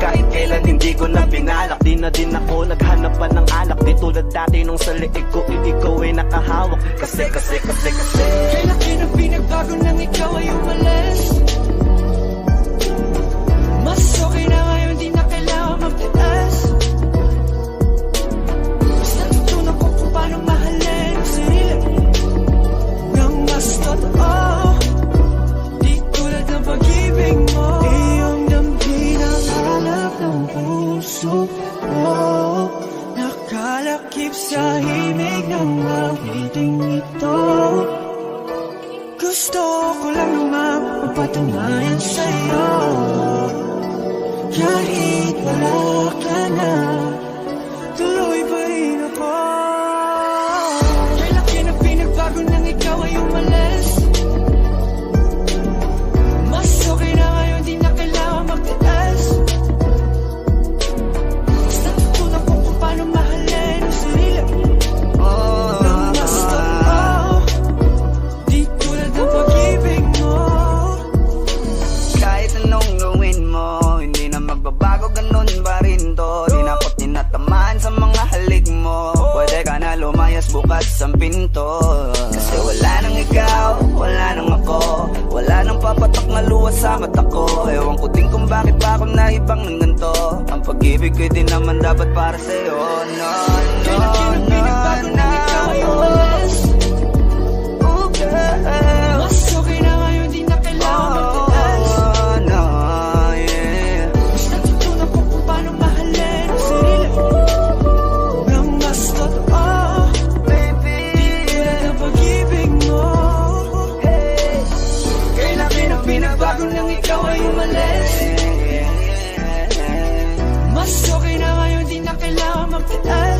Kahit kailan hindi ko na binalak, di na din ako naghanap pa ng alak. Di tulad dati nung sa liig ko, ikaw ay nakahawak. Kasi kay laki ng pinagbago nang ikaw ay umalis. Mas okay na ngayon, di na kailangan magtiis. Mas natutunan ko kung paano mahalin ang sarili nang mas totoo. Di tulad ng pag-ibig mo. Iyong damhin ang hanap ng puso ko. Nakalakip sa himig ng awiting ito. Gusto ko lang naman mapatunayan sa'yo. Kahit wala ka na, tuloy pa rin ako. Kay laki ng pinagbago nang ikaw ay umalis. Mas okay na ngayon, di na kailangan magtiis. Mas natutunan ko kung paano mahalin ang sarili nang mas totoo. Di tulad ng pag-ibig mo. kahit anong gawin mo, hindi na magbabago, ganun pa rin to. Di na ako tinatamaan sa mga halik mo. Pwede ka na lumayas, bukas ang pinto. Kasi wala nang ikaw, wala nang ako. Wala nang papatok na luwas sa mata ko. Ewan ko din kung bakit ba ako naibang ng ganito. Ang pag-ibig ko'y di naman dapat para sa'yo. No, no, no, no. Oh, girl. Mas okay na ngayon, di na kailangan magtiis. Oh, no, yeah. Mas natutunan ko kung paano mahalin ang sarili nang mas totoo. Baby, Tulad ng pag-ibig mo. Kay laki ng pinagbago nang ikaw ay umalis. Mas okay na ngayon, di na kailangan magtiis.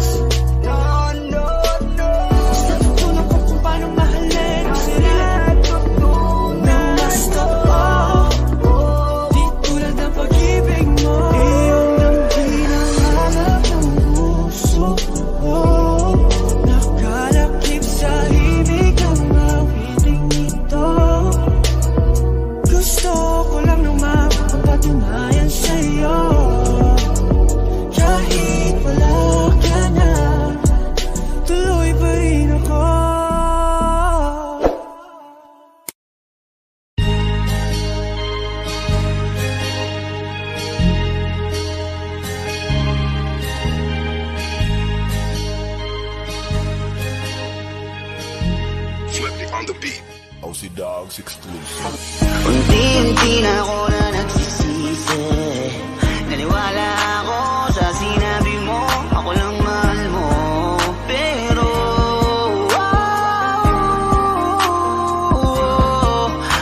Dogs exclusive. Unti-unti na ako na nagsisisi. Naniwala ako sa sinabi mo, ako lang mahal mo. Pero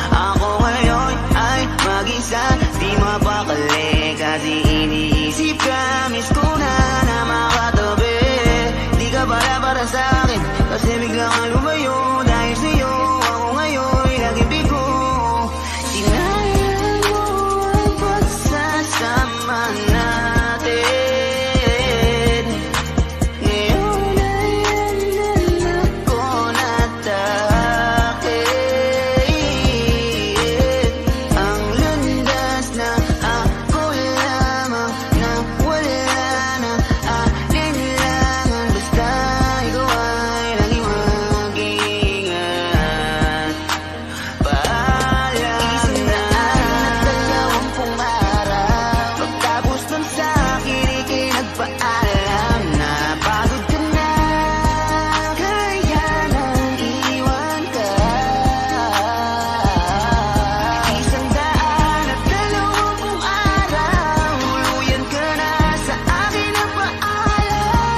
ako ngayon ay mag-isa, di mapakali. Kasi iniisip ka, miss ko na makatabi. Di ka para sa akin, kasi biglang kang lumayo. Dahil sa'yo, ako ngayon laging bigo. Sinayang mo ang pagsasama natin. Ngayon ay yan ako natakit. Ang landas na ako lamang na wala na alinlangan. Basta ikaw ay laging mag-iingat. Paalam na dalawampung araw. Pagtapos nun sa'kin, ika'y nagpaalam na pagod ka na, kaya nang iwan ka. 120 araw, tuluyan ka na sa akin na paalam.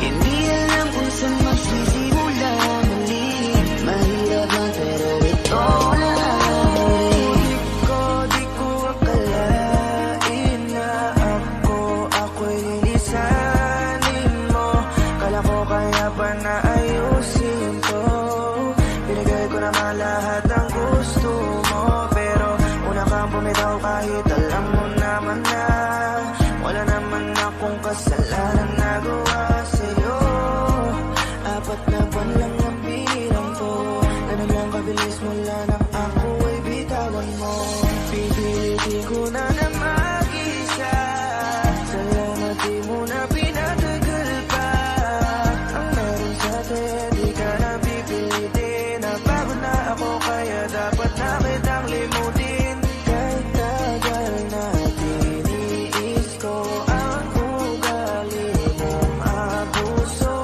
Hindi alam kung saan magsisimula muli. Mahirap lang pero ito na ang huli. Di ko akalain na ako'y lilisanin mo. Kala ko kaya ba na ayusin to. Binigay ko naman lahat ang gusto mo. Pero una kang bumitaw kahit alam mo naman na wala naman akong kasalanan nagawa sa'yo. 4 na buwan lang ang bilang ko. Ganun lang kabilis mula nang ako ay bitawan mo. Pipilitin ko na mag-isa. Salamat di mo na pinatagal pa. Ang meron sa atin, di ka na pipilitin. Napagod na ako kaya dapat na kitang limutin. Kahit tagal natin, iis ko ang ugali mong abuso.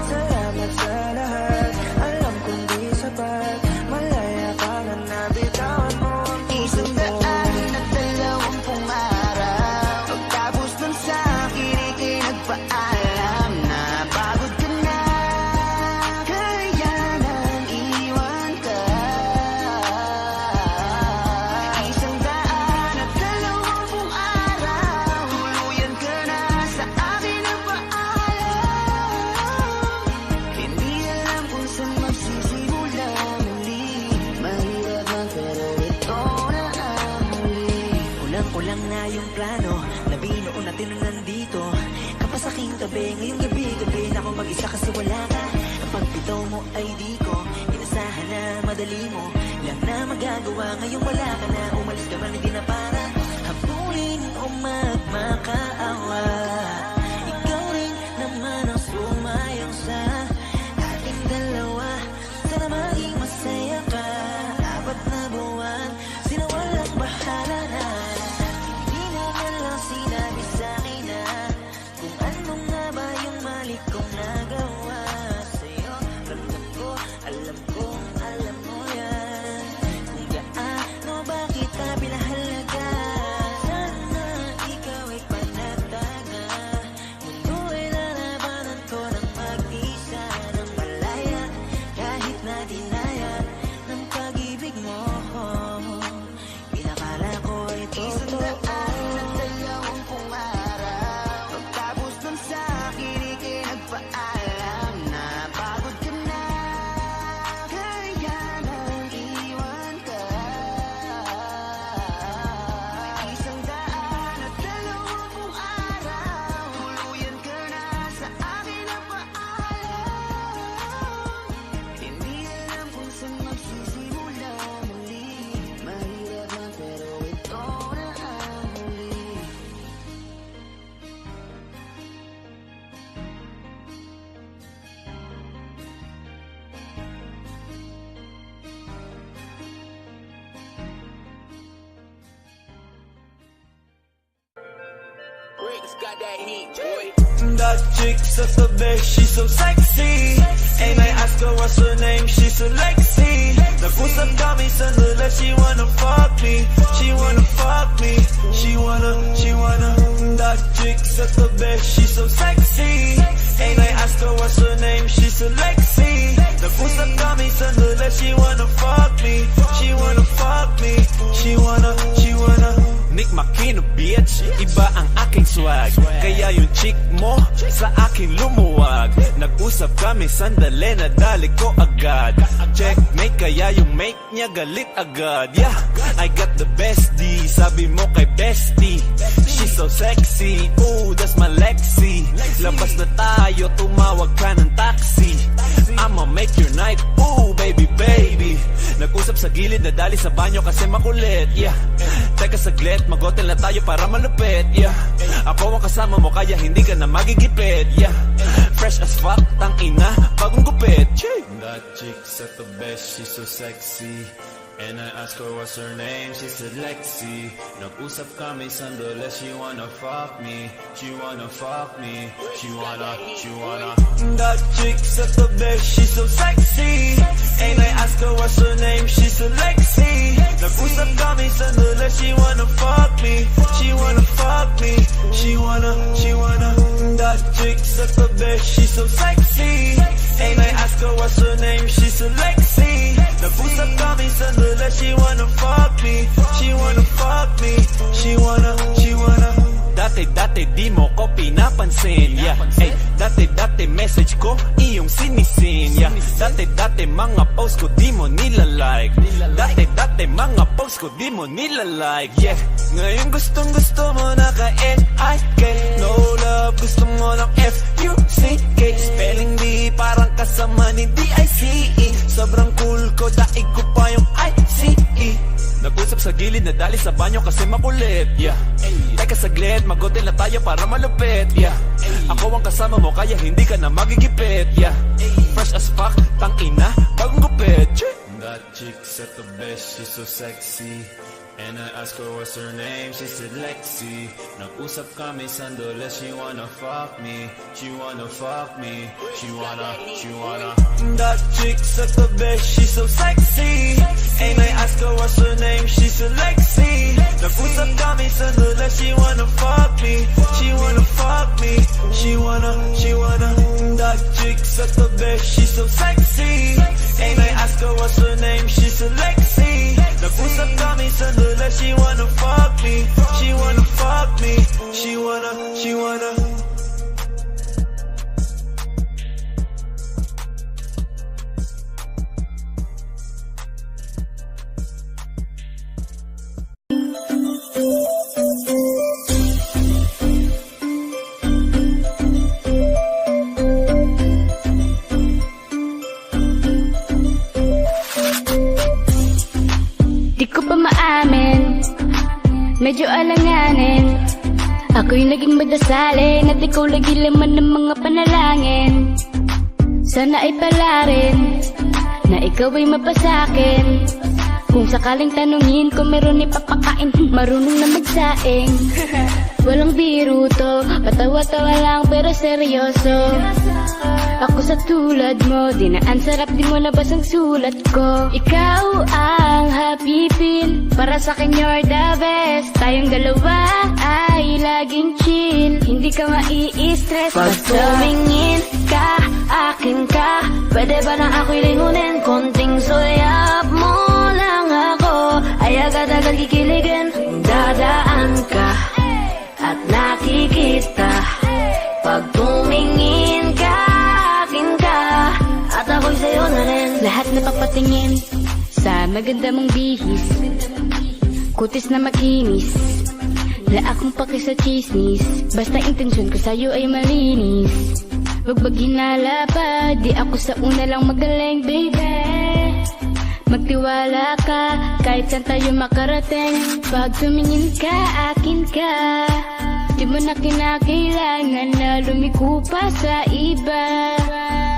Salamat sa lahat, alam kong di sapat. Malaya ka na nabitawan mo ang puso mo. 120 araw. Pagtapos nun sa'kin, ika'y nagpaalam na pagod ka na, kaya nang iwan ka. 120 araw, tuluyan ka na sa akin na paalam. Hindi alam kung saan magsisimula muli. Mahirap man pero ito na ang huli. Kulang-kulang na yung plano na binuo natin nung nandito ka sa aking tabi. Ngayong gabi na ako mag-isa kasi wala ka. Kapag bitaw mo ay di ko inasahan na madali mo lang na magagawa. Ngayong wala ka na, umalis ka man hindi na para habulin o magmakaawa. Ikaw rin naman ang sumayaw sa ating dalawa. Sana maging masaya ka. 4 na buwan, sinawalang bahala na. Hindi mo man lang sinabi sa'kin na kung ano nga ba yung mali kong nagawa sa'yo. Ramdam ko, alam kong alam mo yan. Kung gaano ba kita pinahalaga. Sana ikaw ay panataga. Mundo ay lalabanan ko ng mag-isa ng malaya. Kahit na dinaya ng pag-ibig mo. Pinakala ko ay totoo. 120 araw. Pagtapos nun sa'kin, ika'y nagpaalam na pagod ka na, kaya nang iwan ka. 120 araw, tuluyan ka na sa akin na paalam. Hindi alam kung saan magsisimula muli. Mahirap man pero ito na ang huli. That chick's at the best, she's so sexy. And I ask her what's her name, she's a Lexi. Nag-usap kami sandali, she wanna fuck me. She wanna fuck me. She wanna. That chick's at the best, she's so sexy. And I ask her what's her name, she's a Lexi. Nag-usap kami sandali, she wanna fuck me. She wanna fuck me. She wanna. Nick Makino bitch, iba ang aking swag. Kaya yung chick mo sa akin lumuwag. Nag-usap kami sandali, nadali ko agad. Checkmate, kaya yung make niya galit agad. Yeah, I got the bestie, sabi mo kay bestie. She's so sexy, ooh, that's my Lexi. Labas na tayo, tumawag ka ng taxi. I'ma make your night, ooh, baby, baby. Nag-usap sa gilid, nadali sa banyo kasi makulit. Yeah, teka saglit, mag-hotel na tayo para malupit. Yeah, ako ang kasama mo kaya hindi ka na magigipit. Yeah, fresh as fuck, tang ina, bagong gupit. That chick's at the best, she's so sexy. And I ask her what's her name, she said Lexi. Nag-usap kami sandali, she wanna fuck me. She wanna fuck me. She wanna. That chick's at the best, she's so sexy. And I ask her what's her name, she said Lexi. Nag-usap kami sandali, she wanna fuck me. She wanna fuck me. She wanna. That chick's at the best, she's so sexy. And I ask her what's her name, she said Lexi. Nag-usap kami sandali, she wanna fuck me. She wanna fuck me. She wanna. Dati di mo ko pinapansin. Yeah, ay, dati message ko iyong sinisin. Yeah, dati mga post ko di mo nilalike. Dati mga post ko di mo nilalike. Yeah, ngayon gustong mo na ka-N-I-K. No love, gusto mo ng F-U-C-K. Spelling di parang kasama ni D-I-C-E. Sobrang cool ko, daig ko pa yung I-C-E. Nag-usap sa gilid, nadali sa banyo kasi makulit. Yeah, teka saglit, mag-hotel na tayo para malupit. Yeah, ako ang kasama mo kaya hindi ka na magigipit. Yeah, fresh as fuck, tang ina, bagong gupit. That chick's at the best, she's so sexy. And I ask her what's her name, she said Lexi. Nag-usap kami sandali, she wanna fuck me. She wanna fuck me. She wanna. That chick's at the best, she's so sexy. And I ask her what's her name, she said Lexi. Nag-usap kami sandali, she wanna fuck me. She wanna fuck me. She wanna. That chick's at the best, she's so sexy. And I ask her what's her name, she said Lexi. Nag-usap kami sandali, she wanna fuck me. She wanna fuck me. She wanna. Di ko pa maamin, medyo alanganin. Ako'y naging madasalin at ikaw lagi laman ng mga panalangin. Sana ay pala rin na ikaw ay mapasakin. Kung sakaling tanungin ko meron ipapakain, marunong na magsaing. Walang biro to, patawa-tawa lang pero seryoso. Ako sa tulad mo, dinaan sarap di mo nabas ang sulat ko. Ikaw ang happy pill, para sa'kin you're the best. Tayong dalawa ay laging chill, hindi ka mai-stress. Pag tumingin ka, akin ka, pwede ba na ako'y lingunin? Konting soyap mo lang ako, ay agad-agad kikiligin. Dadaan ka at nakikita, pag tumingin ka, akin ka, at ako'y sa'yo na rin. Lahat na papatingin sa maganda mong bihis, kutis na makinis, la akong paki sa chismis. Basta intensyon ko sa'yo ay malinis. Wag maghinala pa, di ako sa una lang magaling, baby. Magtiwala ka, kahit saan tayo makarating. Pag tumingin ka, akin ka, di mo na kinakailangan na lumiko pa sa iba.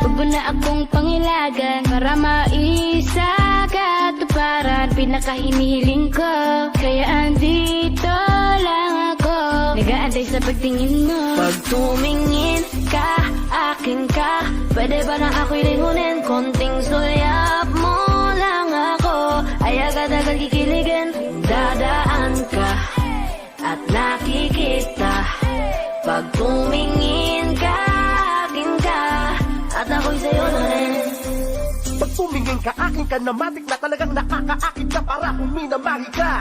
Huwag mo na akong pangilagan para maisagatuparan pinakahinihiling ko. Kaya andito lang ako, Nag-aantay sa pagtingin mo. Pag tumingin ka, akin ka. Pwede ba na ako'y lingunin? Konting sulyap mo lang ako, ay agad-agad kikiligin. Dadaan ka at nakikita. Pag tumingin ka, akin ka, at ako'y sa'yo na rin. Pag tumingin ka, akin ka na matik na talagang nakakaakit ka para kung minamahi ka.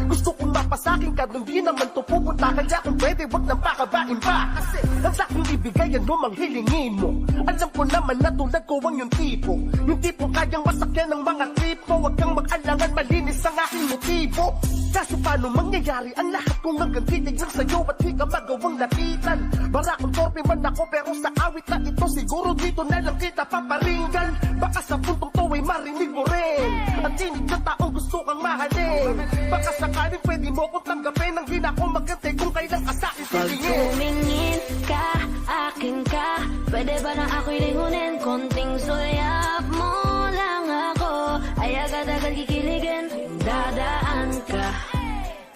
Gusto kong mapasakin ka, nung di naman to pupunta. Kaya kung pwede, wag nang pakabain pa. Kasi handa kong ibigay ano mang hilingin mo. Alam ko naman na tulad ko ang yung tipo. Yung tipo kayang masakyan ng mga tipo. Wag kang mag-alangan, malinis ang aking motibo. Kaso paano mangyayari ang lahat kung hanggang titignan sa'yo at di ka magawang lapitan. Bara kung torpe man ako, pero sa awit na ito siguro dito na lang kita paparinggan. Baka sa puntong to ay marinig mo rin ang tinig ng taong gusto kang mahalin. Baka sakaling pwede mo kong tanggapin nang di na ako magantay kung kailan ka sa'kin Pag titingin. tumingin ka, akin ka. Pwede ba na ako'y lingunin? Konting sulyap mo lang ako, ay agad-agad kikiligin. Dadaan ka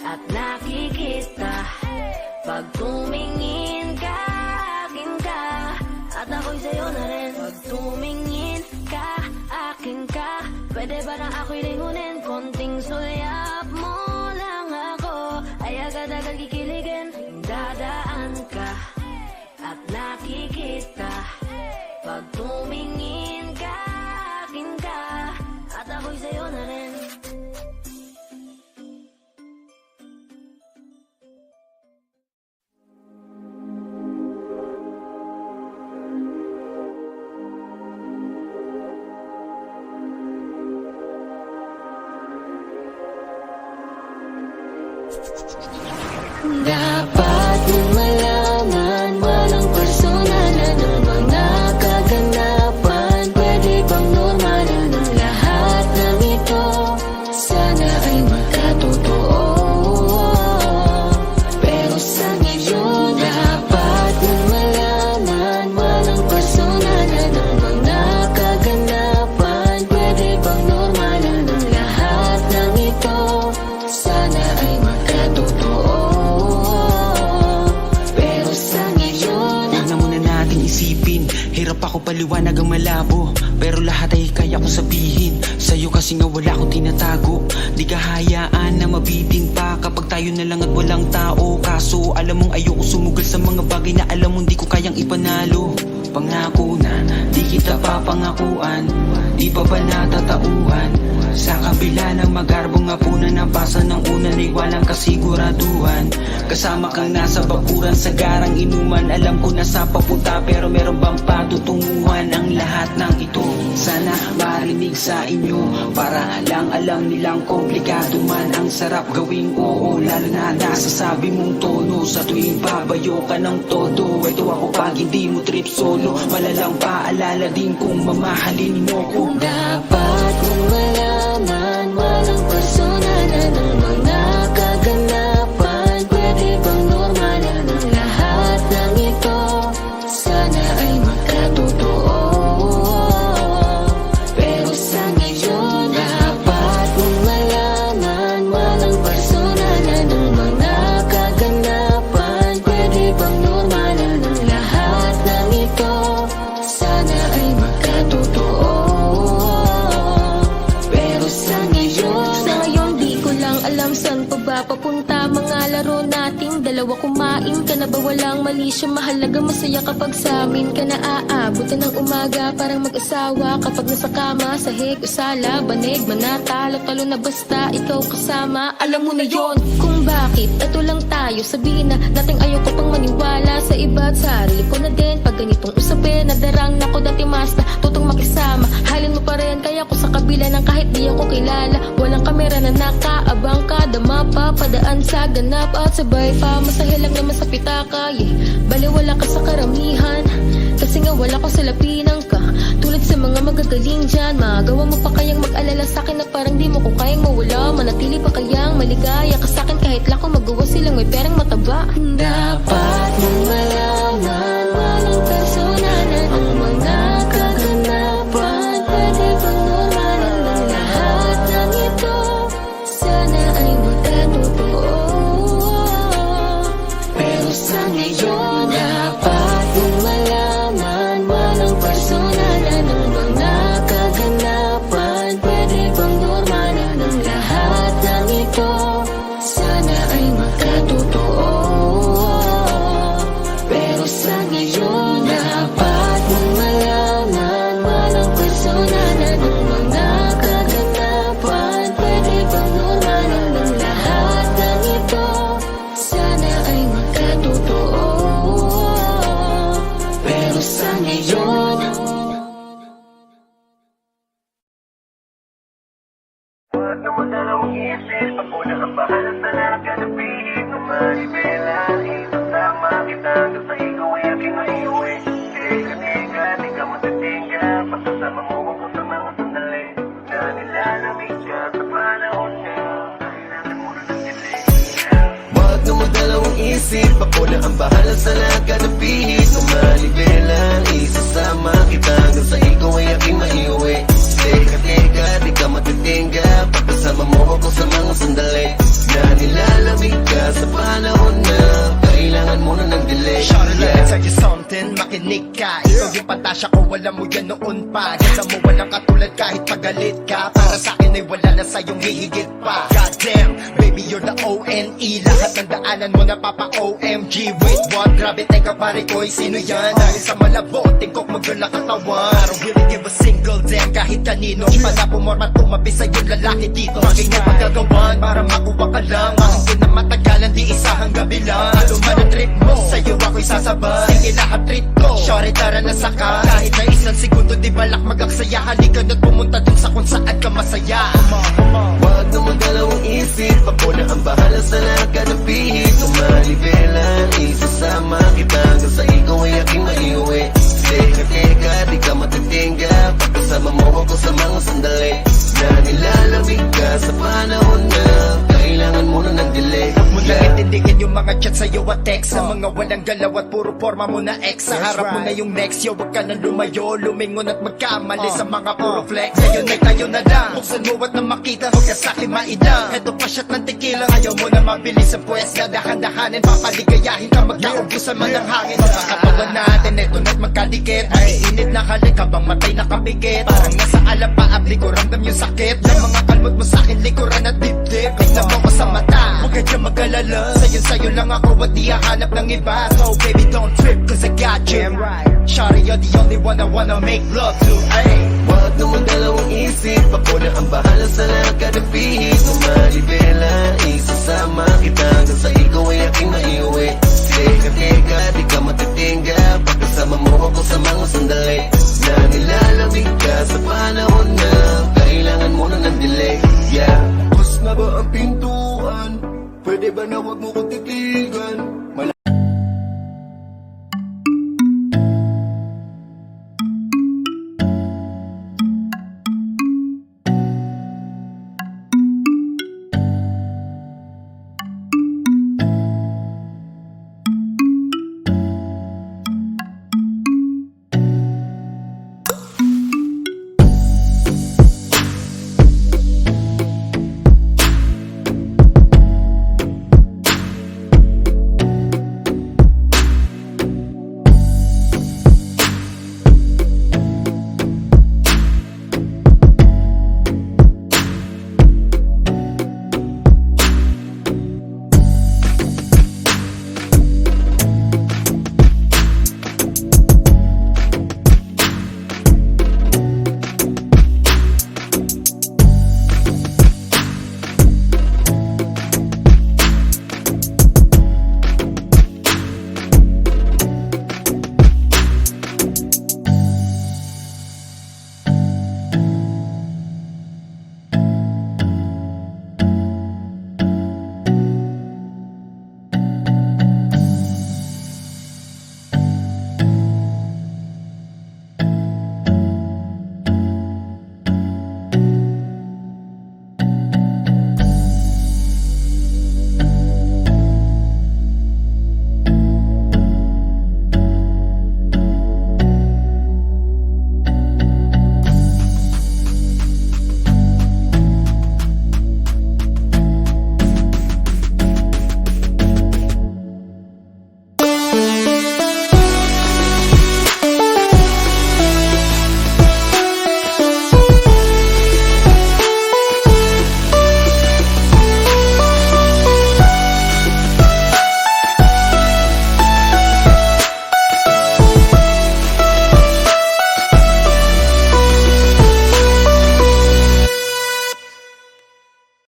at nakikita. Pag tumingin ka, akin ka, at ako'y sa'yo na rin. Pag tumingin ka, akin ka. Pwede ba na ako'y lingunin? Konting sulyap mo lang ako, ay agad-agad kikiligin. Dadaan ka at nakikita. Pag tumingin ka, akin ka, at ako'y sa'yo na rin. Dapat mong malaman, walang personalan ng mga kaganapan. Pwede bang normalan ng lahat ng ito? Sana ay magkatotoo. Pero sa ngayon, dapat mong malaman, walang personalan ng mga kaganapan. Pwede bang normalan ng lahat ng ito? Sana ay magkatotoo. Hirap ako paliwanag ang malabo, pero lahat ay kaya ko sabihin sa'yo kasi nga wala akong tinatago. Di ka hayaan na mabitin pa kapag tayo na lang at walang tao. Kaso alam mong ayoko sumugal sa mga bagay na alam mong di ko kayang ipanalo. Pangako na di kita papangakuan, di pa ba natatauhan? Sa kabila ng magarbong apunan, nabasa ng unan ay walang kasiguraduhan. Kasama kang nasa bakuran sa garang inuman. Alam ko na sa papunta, pero meron bang patutunguhan ang lahat ng ito? Sana marinig sa inyo, para lang alam nilang komplikado man. Ang sarap gawing oo, lalo na nasasabi mong tono. Sa tuwing babayo ka ng todo, ito ako pag hindi mo trip solo. Malalang paalala din kung mamahalin mo ko. Dapat mong malaman, walang personalan ng mga kaganapan. Pwede bang normalan ng lahat ng ito? Sana ay magkatotoo. Pero sa ngayon, dapat mong malaman, walang personalan ng mga kaganapan. Pwede bang normalan ng lahat ng ito? Sana ay magkatotoo. Pero sa ngayon di ko lang alam saan pa ba papunta mga laro nating dalawa. Kumain ka na ba? Walang mali siya. Mahalaga masaya kapag sa amin ka na aabutan ng umaga. Parang mag-asawa kapag nasa kama, sahig o sala, banig, manatalo, talo na basta ikaw kasama. Alam mo na yon kung bakit ito lang tayo. Sabihin na nating ayoko pang maniwala sa iba at sarili ko na din. Pag ganitong usapin, nadarang na ko dati mas na tutong makisama. Halin mo pa rin kaya ko sa kabila ng kahit di ako kilala. Walang kamera na nakaabang ka, dama pa, padaan sa ganap at sabay pa. Masaya lang naman sa pitaka, yeah. Bali wala ka sa karamihan, kasi nga wala ko sa lapinan ka. Tulad sa mga magagaling dyan, magawa mo pa kayang mag-alala sa'kin na parang di mo ko kayang mawala. Manatili pa kayang maligaya ka sa'kin kahit lako magawa silang may perang mataba. Dapat mong malaman, walang personalan ang mga kaganapan. Pwede bang normalan ng lahat ng ito? Sana ay magkatotoo. sa ngayon. Huwag na magdalawang isip, ako na ang bahala sa lahat ka ng pilit ng manibela. Isasama kita hanggang sa ikaw ay aking maiuwi. Teka, di ka matitingga, pasasama mo ako sa mga sandali na nilalamig ka sa panahon na kailangan mo na ng dilim. Huwag na magdalawang isip, ako na ang bahala sa lahat ka ng pilit ng manibela. Isasama kita hanggang sa ikaw ay aking maiuwi. Teka, di ka matitingga, pagkasama mo ako sa mga sandali na nilalamig ka sa panahon na kailangan mo na ng delay. Shawty, let me tell you something, makinig ka. Ikaw yung pantasya ko, wala mo yan noon pa. Ganda mo walang katulad kahit pagalit ka. Para sa akin ay wala na sa'yong hihigit pa. Goddamn, baby you're the O-N-E. Lahat ng daanan mo napapa-OMG. Wait, what? Grabe, teka pare ko, sino yan? Dahil sa malabo, tingkok magdala katawan. I don't really give a single damn kahit kanino. Para pumorma tumabi sa yung lalaki dito. Maging pagkagawan para makuha ka lang. Mahal ko na matagalan, di isahang gabi lang. Ano man ang trip mo, sa'yo ako'y sasabay. Sige lahat trip ko, shorty tara na saka. Kahit na isang segundo di balak magaksaya. Halika na't pumunta dun sa kung saan ka masaya. Huwag na magdalawang isip, ako na ang bahala sa lahat ka ng pihit ng manibela. Isasama kita hanggang sa ikaw ay aking maiuwi. Teka, di ka matitingga, pagkasama mo ako sa mga sandali na nilalamig ka sa panahon na kailangan mo na ng delay. Huwag mo na itindigin yung mga chat sa'yo at text na mga walang galaw at puro forma mo na ex. Sa harap mo na yung next, yo, wag ka na lumayo, lumingon at magkamali sa mga puro flex. Ngayon ay tayo na lang, buksan mo at na makita, huwag ka sa'kin mailang. Eto pa shot ng tequila, ayaw mo na mabilis ang puwes na dahan-dahanin, papaligayahin ka, magkaubusan man ng hangin. Sa katawan natin, eto na't magkadikit, maiinit na halik habang matay nakapikit. Parang nasa alapaap, di ko ramdam yung sakit ng mga kalmot mo sa'kin, likuran at dibdib. Tignan mo ko sa mata, huwag ka dyan mag-alala, sa'yo lang ako at di hahanap ng iba. So baby don't trip cause I got you. Shawty, you're the only one I wanna make love to. Ay, huwag na magdalawang isip, ako na ang bahala sa lahat ka ng pihit ng manibela. Isasama kita hanggang sa ikaw ay aking maiuwi. Teka, di ka matitingga, pagkasama mo ako sa mga sandali na nilalamig ka sa panahon na kailangan mo na ng delay. Yeah. Bus na ba ang pintuan? Pwede ba na wag mo kong titigan?